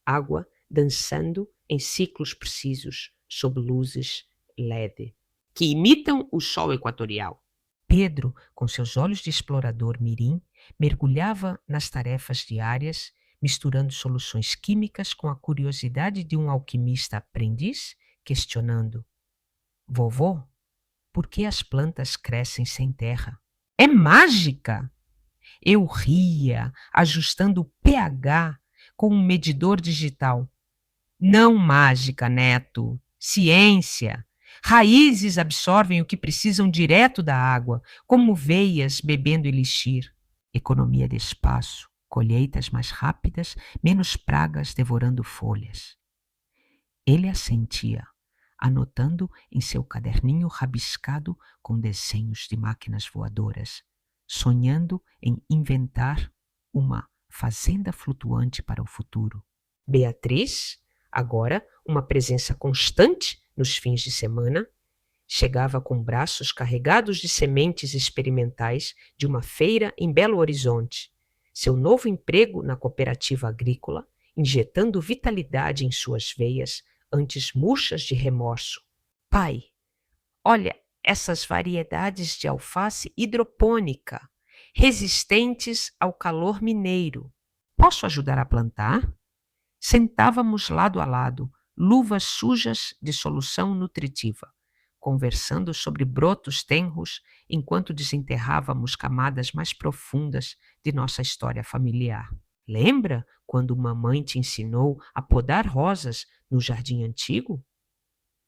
Água dançando em ciclos precisos sob luzes LED, que imitam o sol equatorial. Pedro, com seus olhos de explorador mirim, mergulhava nas tarefas diárias, misturando soluções químicas com a curiosidade de um alquimista aprendiz, questionando: vovô, por que as plantas crescem sem terra? É mágica! Eu ria, ajustando o pH com um medidor digital. Não mágica, neto. Ciência. Raízes absorvem o que precisam direto da água, como veias bebendo elixir. Economia de espaço, colheitas mais rápidas, menos pragas devorando folhas. Ele assentia, anotando em seu caderninho rabiscado com desenhos de máquinas voadoras, sonhando em inventar uma fazenda flutuante para o futuro. Beatriz, agora uma presença constante nos fins de semana, chegava com braços carregados de sementes experimentais de uma feira em Belo Horizonte, seu novo emprego na cooperativa agrícola, injetando vitalidade em suas veias, antes murchas de remorso. Pai, olha, essas variedades de alface hidropônica, resistentes ao calor mineiro. Posso ajudar a plantar? Sentávamos lado a lado, luvas sujas de solução nutritiva, conversando sobre brotos tenros enquanto desenterrávamos camadas mais profundas de nossa história familiar. Lembra quando mamãe te ensinou a podar rosas no jardim antigo?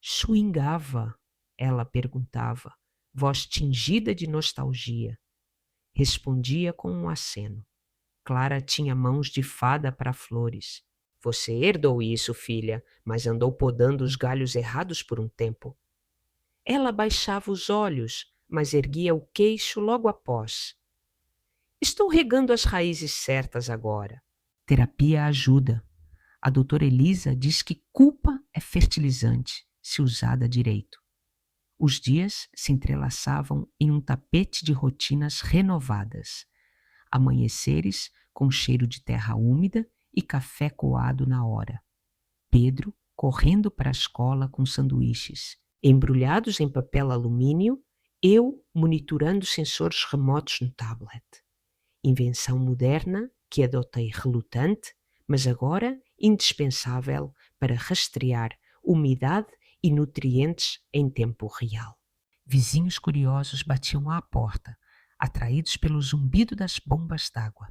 Swingava, ela perguntava, voz tingida de nostalgia. Respondia com um aceno. Clara tinha mãos de fada para flores. Você herdou isso, filha, mas andou podando os galhos errados por um tempo. Ela baixava os olhos, mas erguia o queixo logo após. Estou regando as raízes certas agora. Terapia ajuda. A doutora Elisa diz que culpa é fertilizante, se usada direito. Os dias se entrelaçavam em um tapete de rotinas renovadas. Amanheceres com cheiro de terra úmida e café coado na hora. Pedro correndo para a escola com sanduíches, embrulhados em papel alumínio, eu monitorando sensores remotos no tablet. Invenção moderna que adotei relutante, mas agora indispensável para rastrear umidade e nutrientes em tempo real. Vizinhos curiosos batiam à porta, atraídos pelo zumbido das bombas d'água.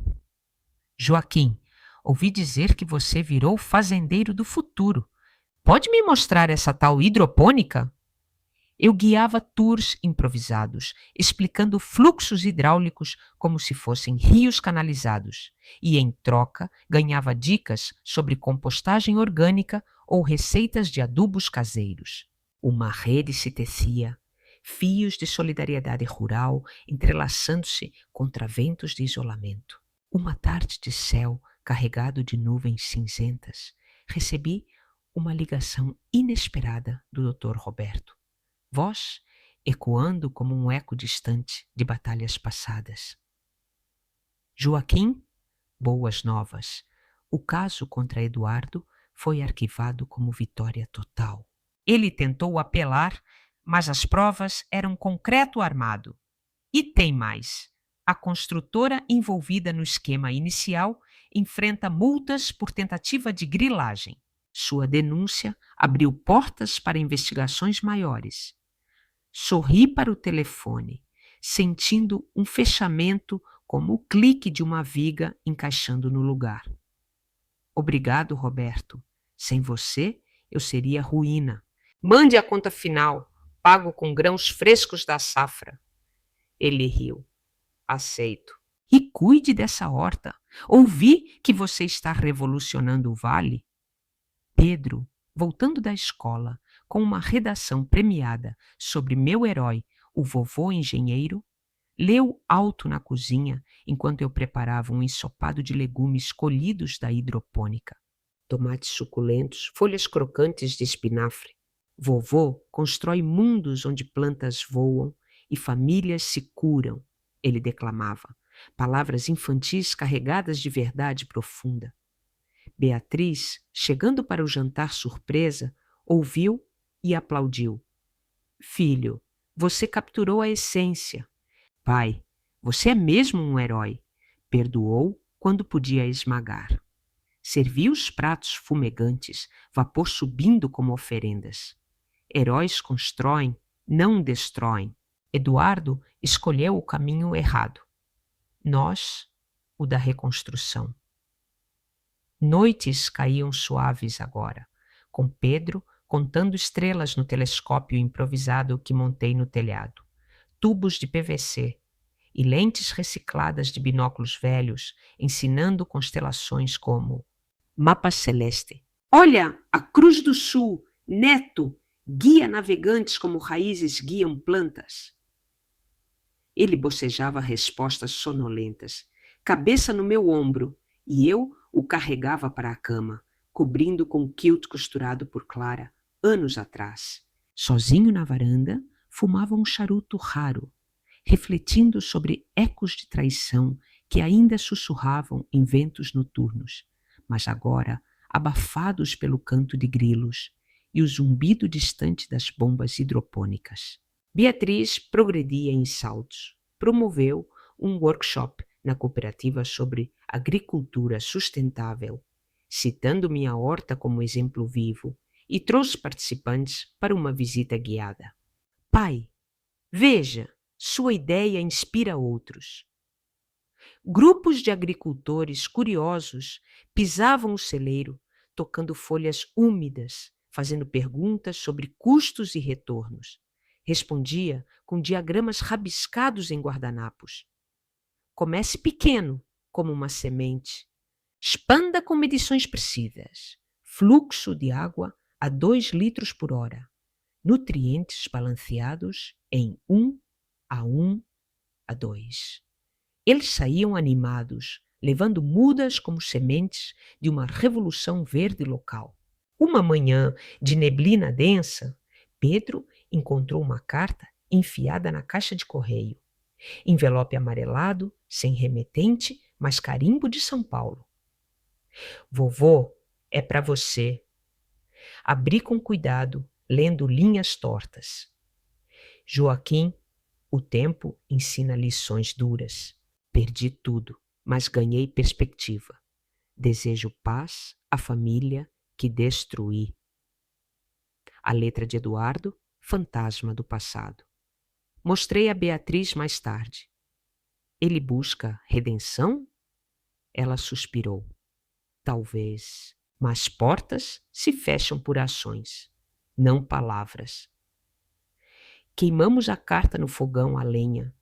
Joaquim, ouvi dizer que você virou fazendeiro do futuro. Pode me mostrar essa tal hidropônica? Eu guiava tours improvisados, explicando fluxos hidráulicos como se fossem rios canalizados, e em troca ganhava dicas sobre compostagem orgânica ou receitas de adubos caseiros. Uma rede se tecia, fios de solidariedade rural entrelaçando-se contra ventos de isolamento. Uma tarde de céu carregado de nuvens cinzentas, recebi uma ligação inesperada do Dr. Roberto. Voz ecoando como um eco distante de batalhas passadas. Joaquim, boas novas. O caso contra Eduardo foi arquivado como vitória total. Ele tentou apelar, mas as provas eram concreto armado. E tem mais. A construtora envolvida no esquema inicial enfrenta multas por tentativa de grilagem. Sua denúncia abriu portas para investigações maiores. Sorri para o telefone, sentindo um fechamento como o clique de uma viga encaixando no lugar. Obrigado, Roberto. Sem você, eu seria ruína. Mande a conta final, pago com grãos frescos da safra. Ele riu. Aceito. E cuide dessa horta. Ouvi que você está revolucionando o vale. Pedro, voltando da escola, com uma redação premiada sobre meu herói, o vovô engenheiro, leu alto na cozinha enquanto eu preparava um ensopado de legumes colhidos da hidropônica. Tomates suculentos, folhas crocantes de espinafre. Vovô constrói mundos onde plantas voam e famílias se curam, ele declamava, palavras infantis carregadas de verdade profunda. Beatriz, chegando para o jantar surpresa, ouviu e aplaudiu. Filho, você capturou a essência. Pai, você é mesmo um herói. Perdoou quando podia esmagar. Serviu os pratos fumegantes, vapor subindo como oferendas. Heróis constroem, não destroem. Eduardo escolheu o caminho errado. Nós, o da reconstrução. Noites caíam suaves agora, com Pedro contando estrelas no telescópio improvisado que montei no telhado, tubos de PVC e lentes recicladas de binóculos velhos, ensinando constelações como Mapa Celeste. Olha, a Cruz do Sul, Neto, guia navegantes como raízes guiam plantas. Ele bocejava respostas sonolentas, cabeça no meu ombro, e eu o carregava para a cama, cobrindo com quilt costurado por Clara, anos atrás. Sozinho na varanda, fumava um charuto raro, refletindo sobre ecos de traição que ainda sussurravam em ventos noturnos, mas agora abafados pelo canto de grilos e o zumbido distante das bombas hidropônicas. Beatriz progredia em saltos. Promoveu um workshop na cooperativa sobre agricultura sustentável, citando minha horta como exemplo vivo, e trouxe participantes para uma visita guiada. Pai, veja, sua ideia inspira outros. Grupos de agricultores curiosos pisavam o celeiro, tocando folhas úmidas, fazendo perguntas sobre custos e retornos. Respondia com diagramas rabiscados em guardanapos. Comece pequeno, como uma semente. Expanda com medições precisas. Fluxo de água a 2 litros por hora. Nutrientes balanceados em 1:1:2. Eles saíam animados, levando mudas como sementes de uma revolução verde local. Uma manhã de neblina densa, Pedro encontrou uma carta enfiada na caixa de correio. Envelope amarelado, sem remetente, mas carimbo de São Paulo. Vovô, é para você. Abri com cuidado, lendo linhas tortas. Joaquim, o tempo ensina lições duras. Perdi tudo, mas ganhei perspectiva. Desejo paz à família que destruí. A letra de Eduardo, fantasma do passado. Mostrei a Beatriz mais tarde. Ele busca redenção? Ela suspirou. Talvez, mas portas se fecham por ações, não palavras. Queimamos a carta no fogão a lenha,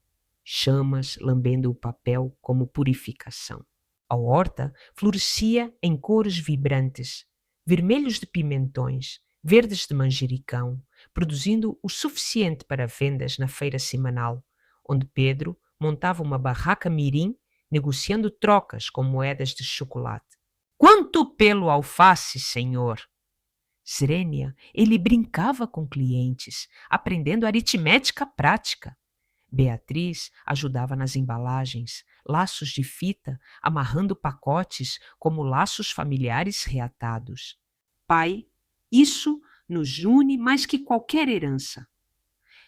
chamas lambendo o papel como purificação. A horta florescia em cores vibrantes, vermelhos de pimentões, verdes de manjericão, produzindo o suficiente para vendas na feira semanal, onde Pedro montava uma barraca mirim, negociando trocas com moedas de chocolate. Quanto pelo alface, senhor? Serênia, ele brincava com clientes, aprendendo aritmética prática. Beatriz ajudava nas embalagens, laços de fita, amarrando pacotes como laços familiares reatados. Pai, isso nos une mais que qualquer herança.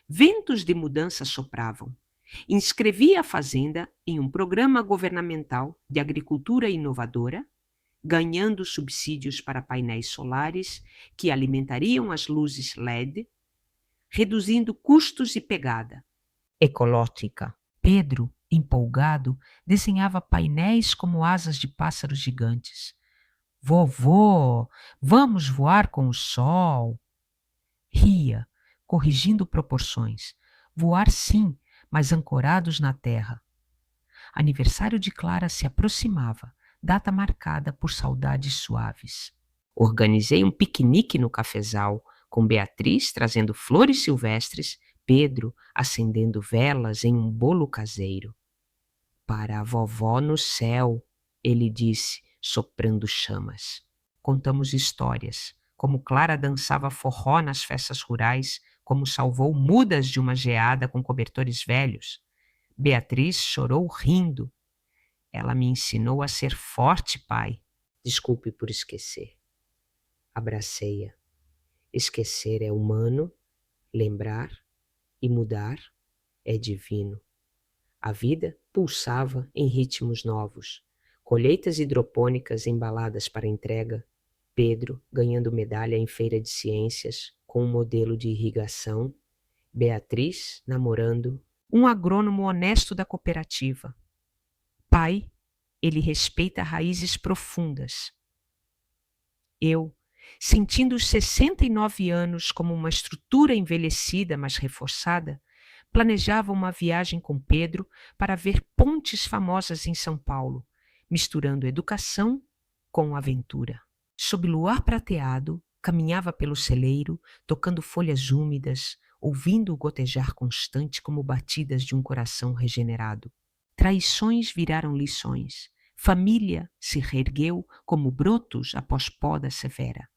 Ventos de mudança sopravam. Inscrevi a fazenda em um programa governamental de agricultura inovadora, ganhando subsídios para painéis solares que alimentariam as luzes LED, reduzindo custos e pegada. Ecológica. Pedro, empolgado, desenhava painéis como asas de pássaros gigantes. Vovô, vamos voar com o sol. Ria, corrigindo proporções. Voar sim, mas ancorados na terra. Aniversário de Clara se aproximava, data marcada por saudades suaves. Organizei um piquenique no cafezal, com Beatriz trazendo flores silvestres, Pedro acendendo velas em um bolo caseiro. Para a vovó no céu, ele disse, soprando chamas. Contamos histórias, como Clara dançava forró nas festas rurais, como salvou mudas de uma geada com cobertores velhos. Beatriz chorou rindo. Ela me ensinou a ser forte, pai. Desculpe por esquecer. Abracei-a. Esquecer é humano, lembrar e mudar é divino. A vida pulsava em ritmos novos. Colheitas hidropônicas embaladas para entrega. Pedro ganhando medalha em feira de ciências com um modelo de irrigação. Beatriz namorando um agrônomo honesto da cooperativa. Pai, ele respeita raízes profundas. Eu, sentindo os 69 anos como uma estrutura envelhecida, mas reforçada, planejava uma viagem com Pedro para ver pontes famosas em São Paulo, misturando educação com aventura. Sob luar prateado, caminhava pelo celeiro, tocando folhas úmidas, ouvindo o gotejar constante como batidas de um coração regenerado. Traições viraram lições. Família se reergueu como brotos após poda severa.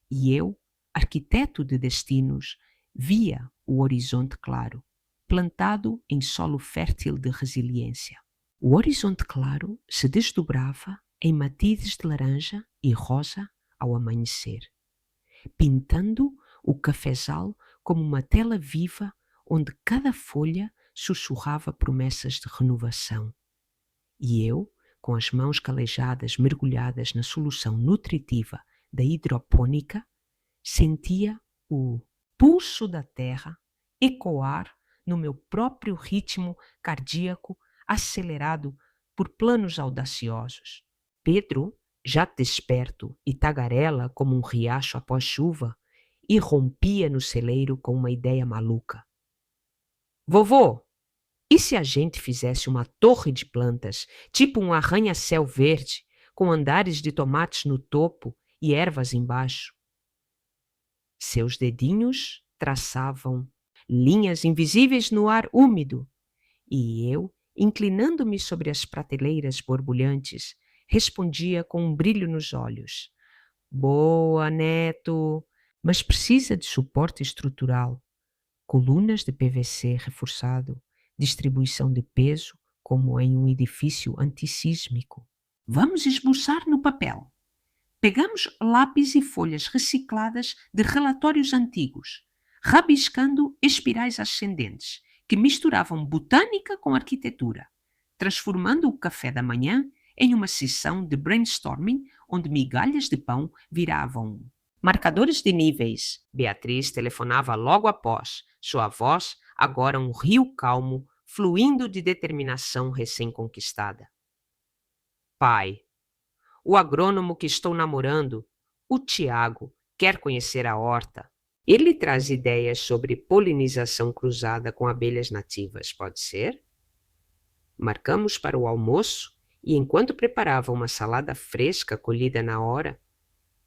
E eu, arquiteto de destinos, via o horizonte claro, plantado em solo fértil de resiliência. O horizonte claro se desdobrava em matizes de laranja e rosa ao amanhecer, pintando o cafezal como uma tela viva onde cada folha sussurrava promessas de renovação. E eu, com as mãos calejadas mergulhadas na solução nutritiva da hidropônica, sentia o pulso da terra ecoar no meu próprio ritmo cardíaco acelerado por planos audaciosos. Pedro, já desperto e tagarela como um riacho após chuva, irrompia no celeiro com uma ideia maluca. Vovô, e se a gente fizesse uma torre de plantas, tipo um arranha-céu verde, com andares de tomates no topo e ervas embaixo? Seus dedinhos traçavam linhas invisíveis no ar úmido, e eu, inclinando-me sobre as prateleiras borbulhantes, respondia com um brilho nos olhos. Boa, neto, mas precisa de suporte estrutural. Colunas de PVC reforçado, distribuição de peso, como em um edifício antissísmico. Vamos esboçar no papel. Pegamos lápis e folhas recicladas de relatórios antigos, rabiscando espirais ascendentes, que misturavam botânica com arquitetura, transformando o café da manhã em uma sessão de brainstorming onde migalhas de pão viravam marcadores de níveis. Beatriz telefonava logo após, sua voz agora um rio calmo, fluindo de determinação recém-conquistada. Pai, o agrônomo que estou namorando, o Tiago, quer conhecer a horta. Ele traz ideias sobre polinização cruzada com abelhas nativas, pode ser? Marcamos para o almoço e, enquanto preparava uma salada fresca colhida na hora,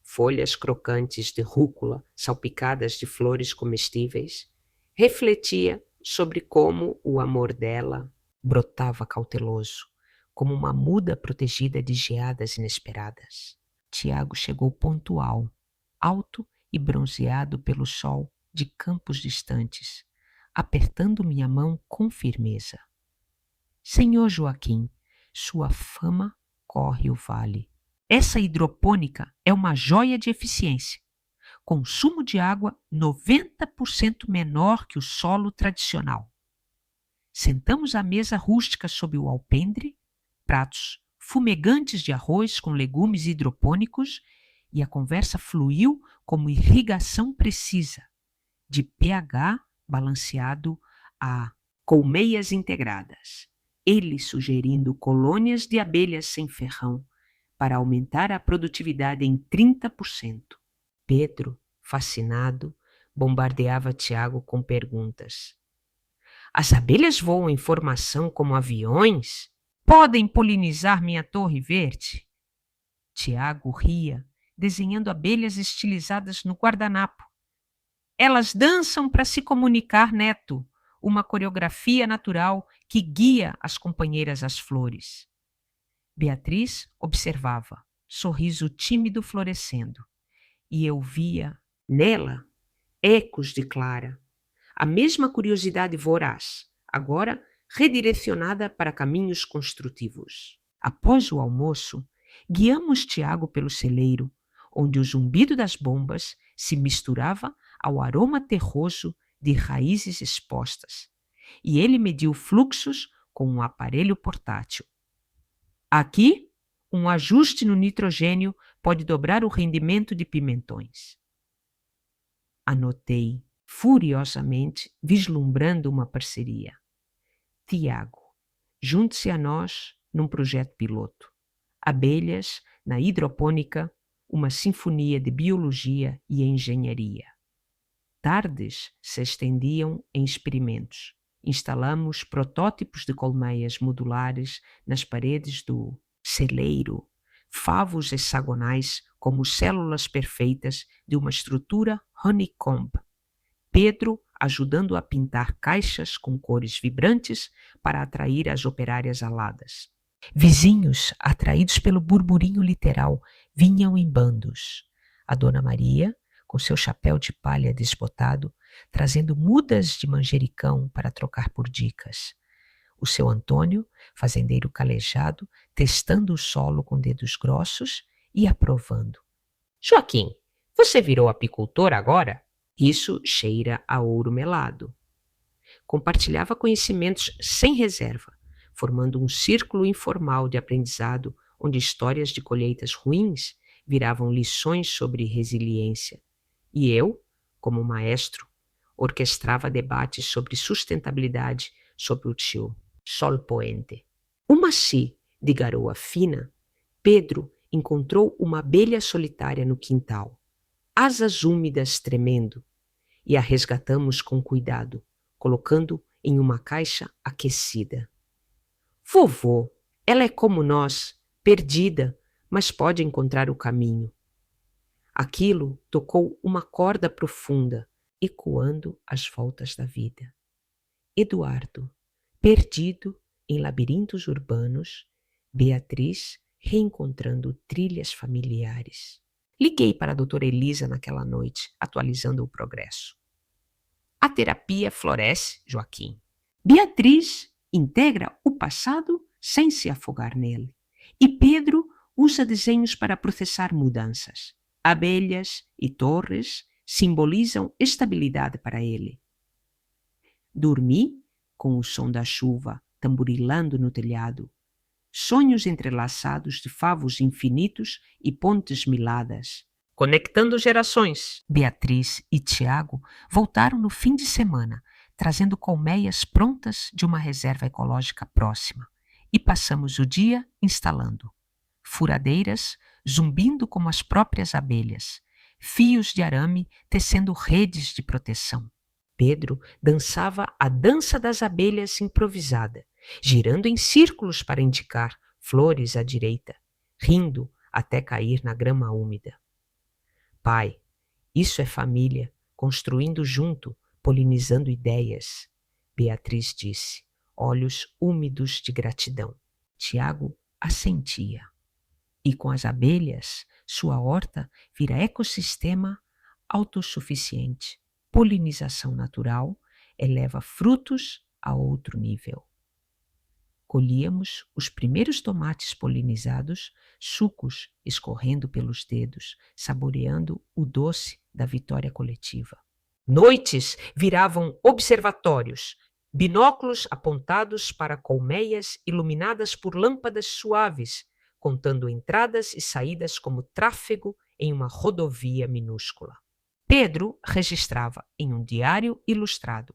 folhas crocantes de rúcula salpicadas de flores comestíveis, refletia sobre como o amor dela brotava cauteloso, como uma muda protegida de geadas inesperadas. Tiago chegou pontual, alto e bronzeado pelo sol de campos distantes, apertando minha mão com firmeza. Senhor Joaquim, sua fama corre o vale. Essa hidropônica é uma joia de eficiência. Consumo de água 90% menor que o solo tradicional. Sentamos à mesa rústica sob o alpendre, pratos fumegantes de arroz com legumes hidropônicos, e a conversa fluiu como irrigação precisa, de pH balanceado a colmeias integradas, ele sugerindo colônias de abelhas sem ferrão para aumentar a produtividade em 30%. Pedro, fascinado, bombardeava Tiago com perguntas. As abelhas voam em formação como aviões? Podem polinizar minha torre verde? Tiago ria, desenhando abelhas estilizadas no guardanapo. Elas dançam para se comunicar, neto, uma coreografia natural que guia as companheiras às flores. Beatriz observava, sorriso tímido florescendo, e eu via nela ecos de Clara, a mesma curiosidade voraz, agora redirecionada para caminhos construtivos. Após o almoço, guiamos Tiago pelo celeiro, onde o zumbido das bombas se misturava ao aroma terroso de raízes expostas, e ele mediu fluxos com um aparelho portátil. Aqui, um ajuste no nitrogênio pode dobrar o rendimento de pimentões. Anotei, furiosamente, vislumbrando uma parceria. Tiago, junte-se a nós num projeto piloto. Abelhas na hidropônica, uma sinfonia de biologia e engenharia. Tardes se estendiam em experimentos. Instalamos protótipos de colmeias modulares nas paredes do celeiro, favos hexagonais como células perfeitas de uma estrutura honeycomb. Pedro ajudando a pintar caixas com cores vibrantes para atrair as operárias aladas. Vizinhos, atraídos pelo burburinho literal, vinham em bandos. A Dona Maria, com seu chapéu de palha desbotado, trazendo mudas de manjericão para trocar por dicas. O seu Antônio, fazendeiro calejado, testando o solo com dedos grossos e aprovando. Joaquim, você virou apicultor agora? Isso cheira a ouro melado. compartilhava conhecimentos sem reserva, formando um círculo informal de aprendizado onde histórias de colheitas ruins viravam lições sobre resiliência. E eu, como maestro, orquestrava debates sobre sustentabilidade sob o sol poente. Uma de garoa fina, Pedro encontrou uma abelha solitária no quintal, asas úmidas tremendo, e a resgatamos com cuidado, colocando em uma caixa aquecida. Vovô, ela é como nós, perdida, mas pode encontrar o caminho. Aquilo tocou uma corda profunda, ecoando as voltas da vida. Eduardo, perdido em labirintos urbanos, Beatriz reencontrando trilhas familiares. Liguei para a doutora Elisa naquela noite, atualizando o progresso. A terapia floresce, Joaquim. Beatriz integra o passado sem se afogar nele. E Pedro usa desenhos para processar mudanças. Abelhas e torres simbolizam estabilidade para ele. Dormi com o som da chuva tamborilando no telhado. Sonhos entrelaçados de favos infinitos e pontes miladas. Conectando gerações. Beatriz e Tiago voltaram no fim de semana, trazendo colmeias prontas de uma reserva ecológica próxima. E passamos o dia instalando. Furadeiras zumbindo como as próprias abelhas. Fios de arame tecendo redes de proteção. Pedro dançava a dança das abelhas improvisada, girando em círculos para indicar flores à direita, rindo até cair na grama úmida. Pai, isso é família, construindo junto, polinizando ideias, Beatriz disse, olhos úmidos de gratidão. Tiago assentia. E com as abelhas, sua horta vira ecossistema autossuficiente. Polinização natural eleva frutos a outro nível. Colhíamos os primeiros tomates polinizados, sucos escorrendo pelos dedos, saboreando o doce da vitória coletiva. Noites viravam observatórios, binóculos apontados para colmeias iluminadas por lâmpadas suaves, contando entradas e saídas como tráfego em uma rodovia minúscula. Pedro registrava em um diário ilustrado.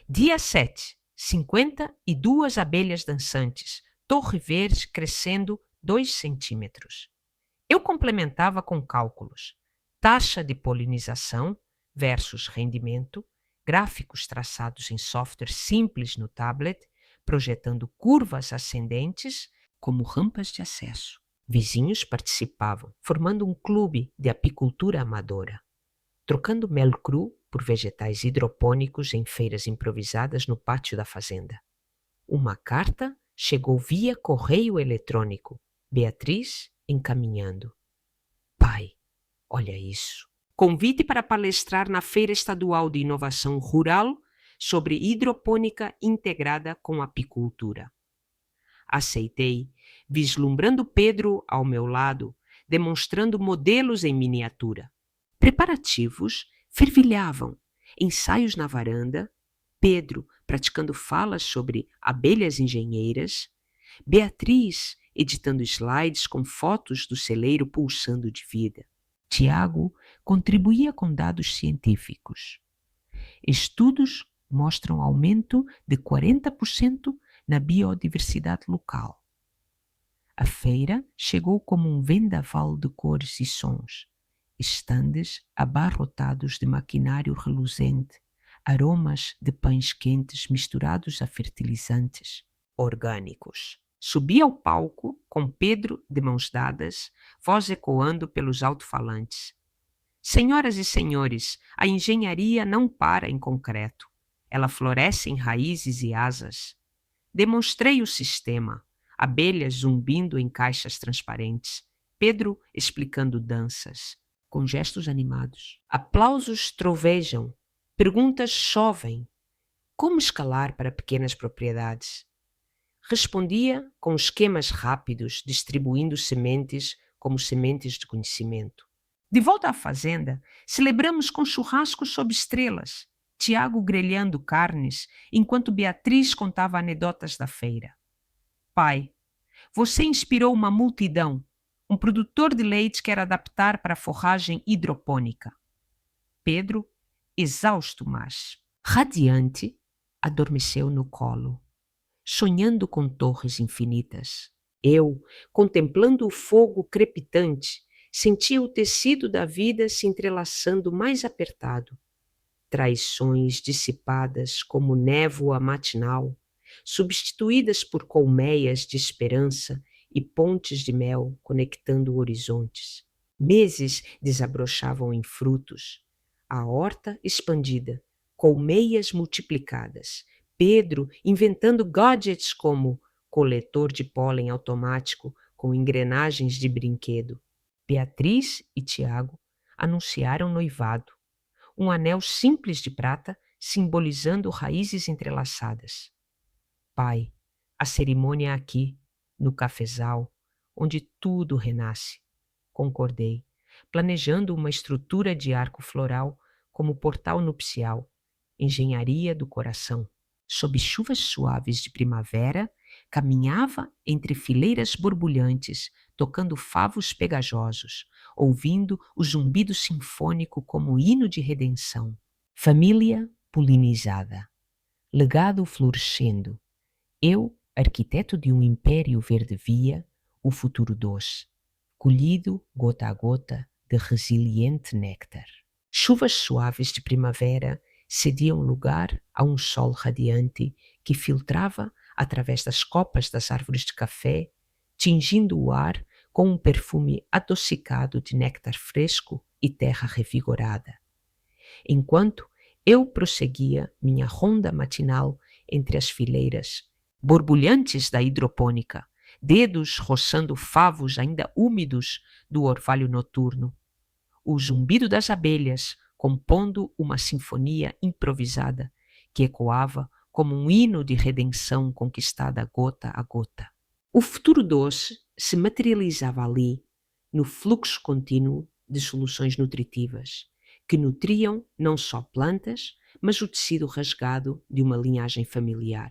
Dia 7, 52 abelhas dançantes, torre verde crescendo 2 centímetros. Eu complementava com cálculos. Taxa de polinização versus rendimento, gráficos traçados em software simples no tablet, projetando curvas ascendentes como rampas de acesso. Vizinhos participavam, formando um clube de apicultura amadora. Trocando mel cru por vegetais hidropônicos em feiras improvisadas no pátio da fazenda. Uma carta chegou via correio eletrônico, Beatriz encaminhando. Pai, olha isso. Convite para palestrar na Feira Estadual de Inovação Rural sobre hidropônica integrada com apicultura. Aceitei, vislumbrando Pedro ao meu lado, demonstrando modelos em miniatura. Preparativos fervilhavam, ensaios na varanda, Pedro praticando falas sobre abelhas engenheiras, Beatriz editando slides com fotos do celeiro pulsando de vida. Tiago contribuía com dados científicos. Estudos mostram aumento de 40% na biodiversidade local. A feira chegou como um vendaval de cores e sons. Estandes abarrotados de maquinário reluzente, aromas de pães quentes misturados a fertilizantes orgânicos. Subi ao palco com Pedro de mãos dadas, voz ecoando pelos alto-falantes. Senhoras e senhores, a engenharia não para em concreto. Ela floresce em raízes e asas. Demonstrei o sistema, abelhas zumbindo em caixas transparentes, Pedro explicando danças, com gestos animados. Aplausos trovejam, perguntas chovem. Como escalar para pequenas propriedades? Respondia com esquemas rápidos, distribuindo sementes como sementes de conhecimento. De volta à fazenda, celebramos com churrasco sob estrelas. Tiago grelhando carnes, enquanto Beatriz contava anedotas da feira. Pai, você inspirou uma multidão. Um produtor de leite quer adaptar para a forragem hidropônica. Pedro, exausto, mas radiante, adormeceu no colo, sonhando com torres infinitas. Eu, contemplando o fogo crepitante, sentia o tecido da vida se entrelaçando mais apertado. Traições dissipadas como névoa matinal, substituídas por colmeias de esperança e pontes de mel conectando horizontes. Meses desabrochavam em frutos, a horta expandida, colmeias multiplicadas, Pedro inventando gadgets como coletor de pólen automático com engrenagens de brinquedo. Beatriz e Tiago anunciaram noivado, um anel simples de prata simbolizando raízes entrelaçadas. Pai, a cerimônia é aqui, no cafezal, onde tudo renasce. Concordei, planejando uma estrutura de arco floral como portal nupcial, engenharia do coração. Sob chuvas suaves de primavera, caminhava entre fileiras borbulhantes, tocando favos pegajosos, ouvindo o zumbido sinfônico como hino de redenção. Família polinizada, legado florescendo. Eu, arquiteto de um império verde-via, o futuro doce, colhido gota a gota de resiliente néctar. Chuvas suaves de primavera cediam lugar a um sol radiante que filtrava através das copas das árvores de café, tingindo o ar com um perfume adocicado de néctar fresco e terra revigorada. Enquanto eu prosseguia minha ronda matinal entre as fileiras borbulhantes da hidropônica, dedos roçando favos ainda úmidos do orvalho noturno, o zumbido das abelhas compondo uma sinfonia improvisada que ecoava como um hino de redenção conquistada gota a gota. O futuro doce se materializava ali, no fluxo contínuo de soluções nutritivas, que nutriam não só plantas, mas o tecido rasgado de uma linhagem familiar,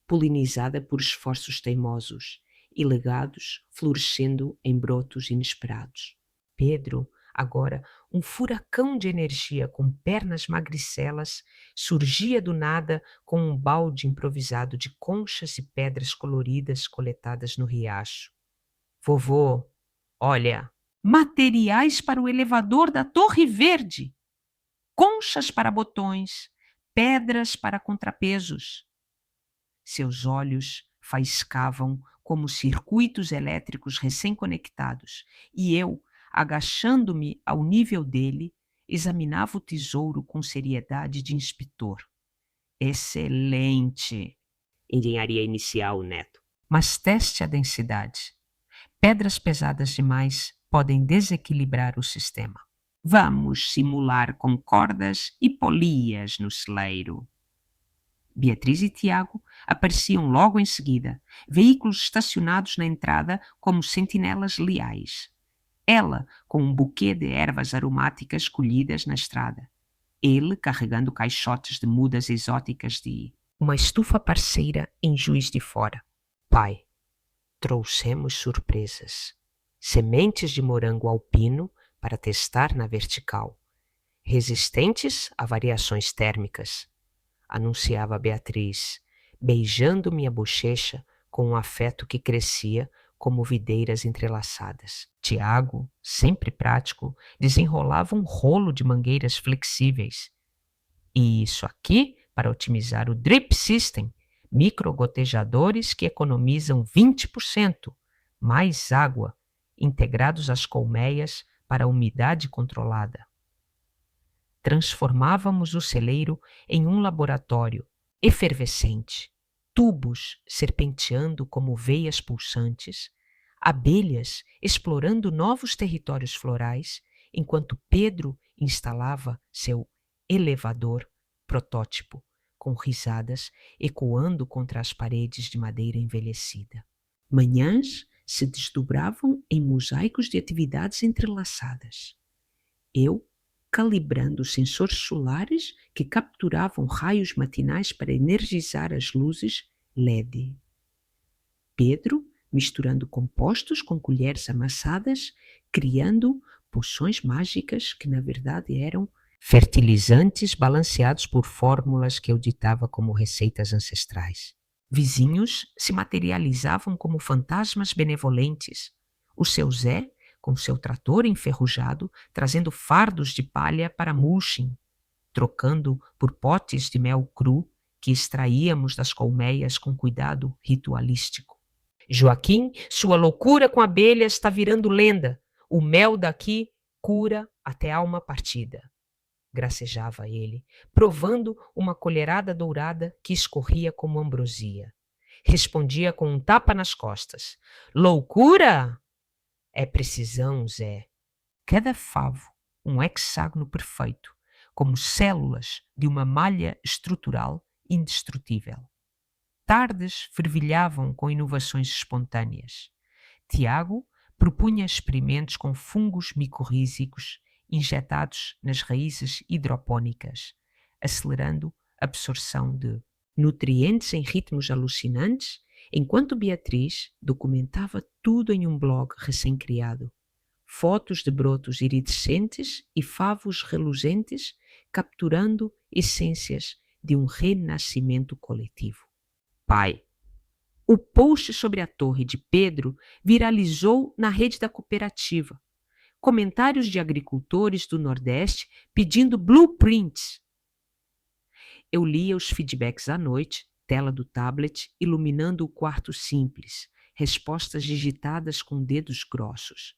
polinizada por esforços teimosos e legados florescendo em brotos inesperados. Pedro, agora um furacão de energia com pernas magricelas, surgia do nada com um balde improvisado de conchas e pedras coloridas coletadas no riacho. Vovô, olha, materiais para o elevador da Torre Verde, conchas para botões, pedras para contrapesos. Seus olhos faiscavam como circuitos elétricos recém-conectados, e eu, agachando-me ao nível dele, examinava o tesouro com seriedade de inspetor. Excelente! Engenharia inicial, Neto. Mas teste a densidade. Pedras pesadas demais podem desequilibrar o sistema. Vamos simular com cordas e polias no celeiro. Beatriz e Tiago apareciam logo em seguida, veículos estacionados na entrada como sentinelas leais. Ela com um buquê de ervas aromáticas colhidas na estrada. Ele carregando caixotes de mudas exóticas de uma estufa parceira em Juiz de Fora. Pai, trouxemos surpresas. Sementes de morango alpino para testar na vertical, resistentes a variações térmicas, anunciava Beatriz, beijando minha bochecha com um afeto que crescia como videiras entrelaçadas. Tiago, sempre prático, desenrolava um rolo de mangueiras flexíveis. E isso aqui para otimizar o drip system, microgotejadores que economizam 20%, mais água, integrados às colmeias para a umidade controlada. Transformávamos o celeiro em um laboratório efervescente, tubos serpenteando como veias pulsantes, abelhas explorando novos territórios florais, enquanto Pedro instalava seu elevador protótipo, com risadas ecoando contra as paredes de madeira envelhecida. Manhãs se desdobravam em mosaicos de atividades entrelaçadas. Eu, calibrando sensores solares que capturavam raios matinais para energizar as luzes LED. Pedro, misturando compostos com colheres amassadas, criando poções mágicas que na verdade eram fertilizantes balanceados por fórmulas que eu ditava como receitas ancestrais. Vizinhos se materializavam como fantasmas benevolentes. O seu Zé, com seu trator enferrujado, trazendo fardos de palha para mulching, trocando por potes de mel cru que extraíamos das colmeias com cuidado ritualístico. Joaquim, sua loucura com abelhas está virando lenda. O mel daqui cura até alma partida. Gracejava ele, provando uma colherada dourada que escorria como ambrosia. Respondia com um tapa nas costas. Loucura? É precisão, Zé. Cada favo, um hexágono perfeito, como células de uma malha estrutural indestrutível. Tardes fervilhavam com inovações espontâneas. Tiago propunha experimentos com fungos micorrízicos injetados nas raízes hidropônicas, acelerando a absorção de nutrientes em ritmos alucinantes, enquanto Beatriz documentava tudo em um blog recém-criado. Fotos de brotos iridescentes e favos reluzentes, capturando essências de um renascimento coletivo. Pai, o post sobre a torre de Pedro viralizou na rede da cooperativa. Comentários de agricultores do Nordeste pedindo blueprints. Eu lia os feedbacks à noite, tela do tablet iluminando o quarto simples, respostas digitadas com dedos grossos.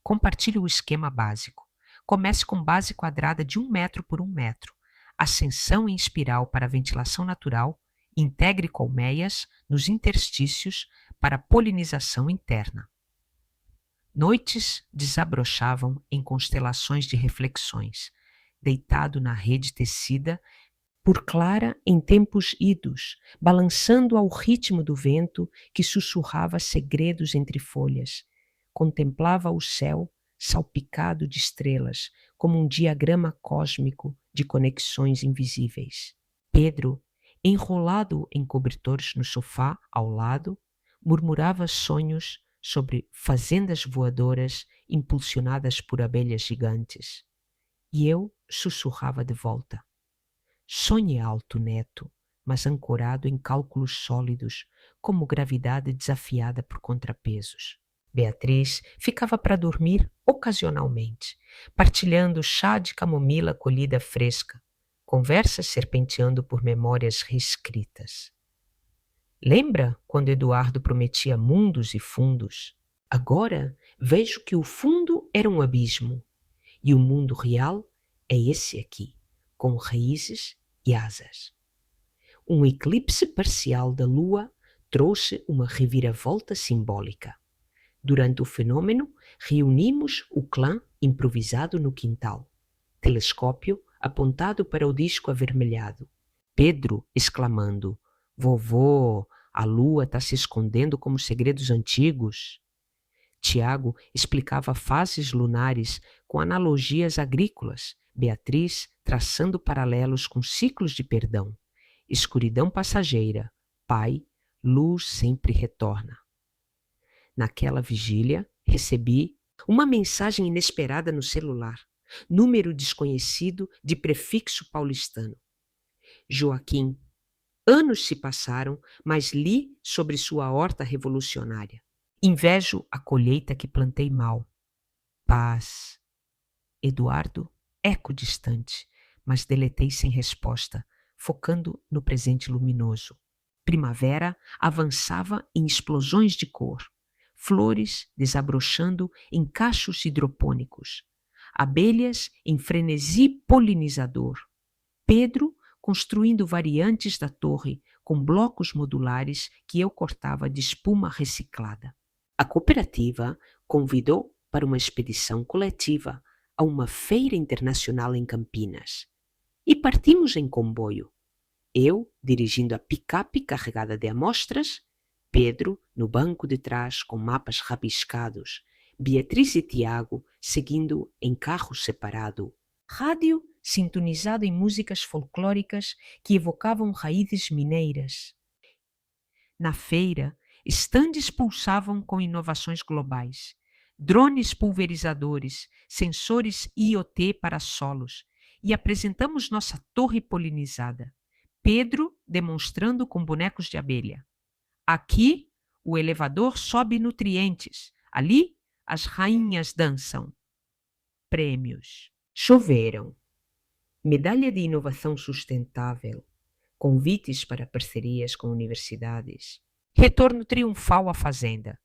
Compartilhe o esquema básico. Comece com base quadrada de 1 metro por 1 metro. Ascensão em espiral para ventilação natural. Integre colmeias nos interstícios para polinização interna. Noites desabrochavam em constelações de reflexões, deitado na rede tecida por Clara em tempos idos, balançando ao ritmo do vento que sussurrava segredos entre folhas. Contemplava o céu salpicado de estrelas, como um diagrama cósmico de conexões invisíveis. Pedro, enrolado em cobertores no sofá ao lado, murmurava sonhos sobre fazendas voadoras impulsionadas por abelhas gigantes. E eu sussurrava de volta. Sonhe alto, neto, mas ancorado em cálculos sólidos, como gravidade desafiada por contrapesos. Beatriz ficava para dormir ocasionalmente, partilhando chá de camomila colhida fresca, conversas serpenteando por memórias reescritas. Lembra quando Eduardo prometia mundos e fundos? Agora vejo que o fundo era um abismo e o mundo real é esse aqui, com raízes e asas. Um eclipse parcial da lua trouxe uma reviravolta simbólica. Durante o fenômeno, reunimos o clã improvisado no quintal. Telescópio apontado para o disco avermelhado. Pedro exclamando: Vovô, a lua está se escondendo como segredos antigos. Tiago explicava fases lunares com analogias agrícolas. Beatriz traçando paralelos com ciclos de perdão. Escuridão passageira. Pai, luz sempre retorna. Naquela vigília, recebi uma mensagem inesperada no celular. Número desconhecido de prefixo paulistano. Joaquim. Anos se passaram, mas li sobre sua horta revolucionária. Invejo a colheita que plantei mal. Paz. Eduardo, eco distante, mas deletei sem resposta, focando no presente luminoso. Primavera avançava em explosões de cor. Flores desabrochando em cachos hidropônicos. Abelhas em frenesi polinizador. Pedro construindo variantes da torre com blocos modulares que eu cortava de espuma reciclada. A cooperativa convidou para uma expedição coletiva a uma feira internacional em Campinas. E partimos em comboio. Eu dirigindo a picape carregada de amostras, Pedro no banco de trás com mapas rabiscados, Beatriz e Tiago seguindo em carro separado. Rádio sintonizado em músicas folclóricas que evocavam raízes mineiras. Na feira, estandes pulsavam com inovações globais. Drones pulverizadores, sensores IoT para solos. E apresentamos nossa torre polinizada. Pedro demonstrando com bonecos de abelha. Aqui, o elevador sobe nutrientes. Ali, as rainhas dançam. Prêmios. Choveram. Medalha de inovação sustentável. Convites para parcerias com universidades. Retorno triunfal à fazenda.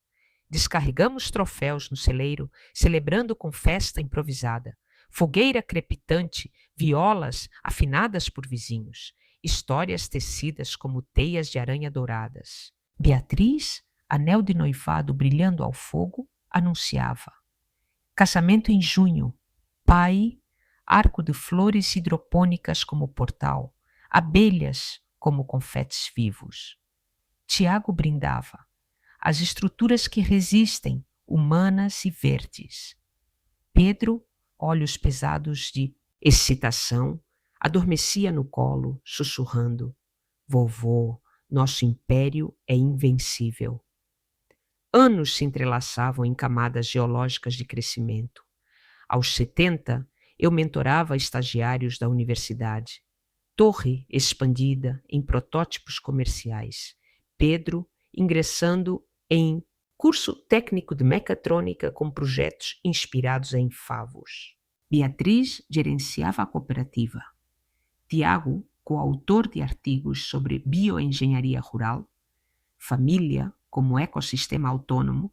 Descarregamos troféus no celeiro, celebrando com festa improvisada. Fogueira crepitante, violas afinadas por vizinhos. Histórias tecidas como teias de aranha douradas. Beatriz, anel de noivado brilhando ao fogo, anunciava. Casamento em junho. Pai, arco de flores hidropônicas como portal. Abelhas como confetes vivos. Tiago brindava. As estruturas que resistem, humanas e verdes. Pedro, olhos pesados de excitação, adormecia no colo, sussurrando. Vovô, nosso império é invencível. Anos se entrelaçavam em camadas geológicas de crescimento. Aos 70, eu mentorava estagiários da universidade. Torre expandida em protótipos comerciais. Pedro ingressando em curso técnico de mecatrônica com projetos inspirados em favos. Beatriz gerenciava a cooperativa. Tiago, coautor de artigos sobre bioengenharia rural, família como ecossistema autônomo,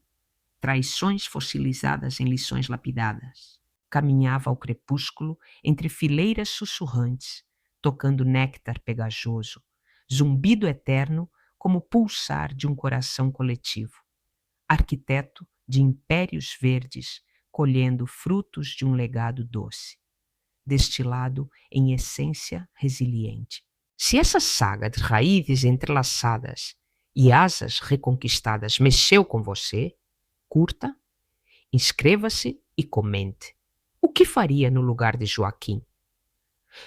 traições fossilizadas em lições lapidadas. Caminhava ao crepúsculo entre fileiras sussurrantes, tocando néctar pegajoso, zumbido eterno como pulsar de um coração coletivo. Arquiteto de impérios verdes, colhendo frutos de um legado doce, destilado em essência resiliente. Se essa saga de raízes entrelaçadas e asas reconquistadas mexeu com você, curta, inscreva-se e comente. O que faria no lugar de Joaquim?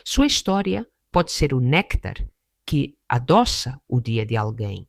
Sua história pode ser o néctar que adoça o dia de alguém.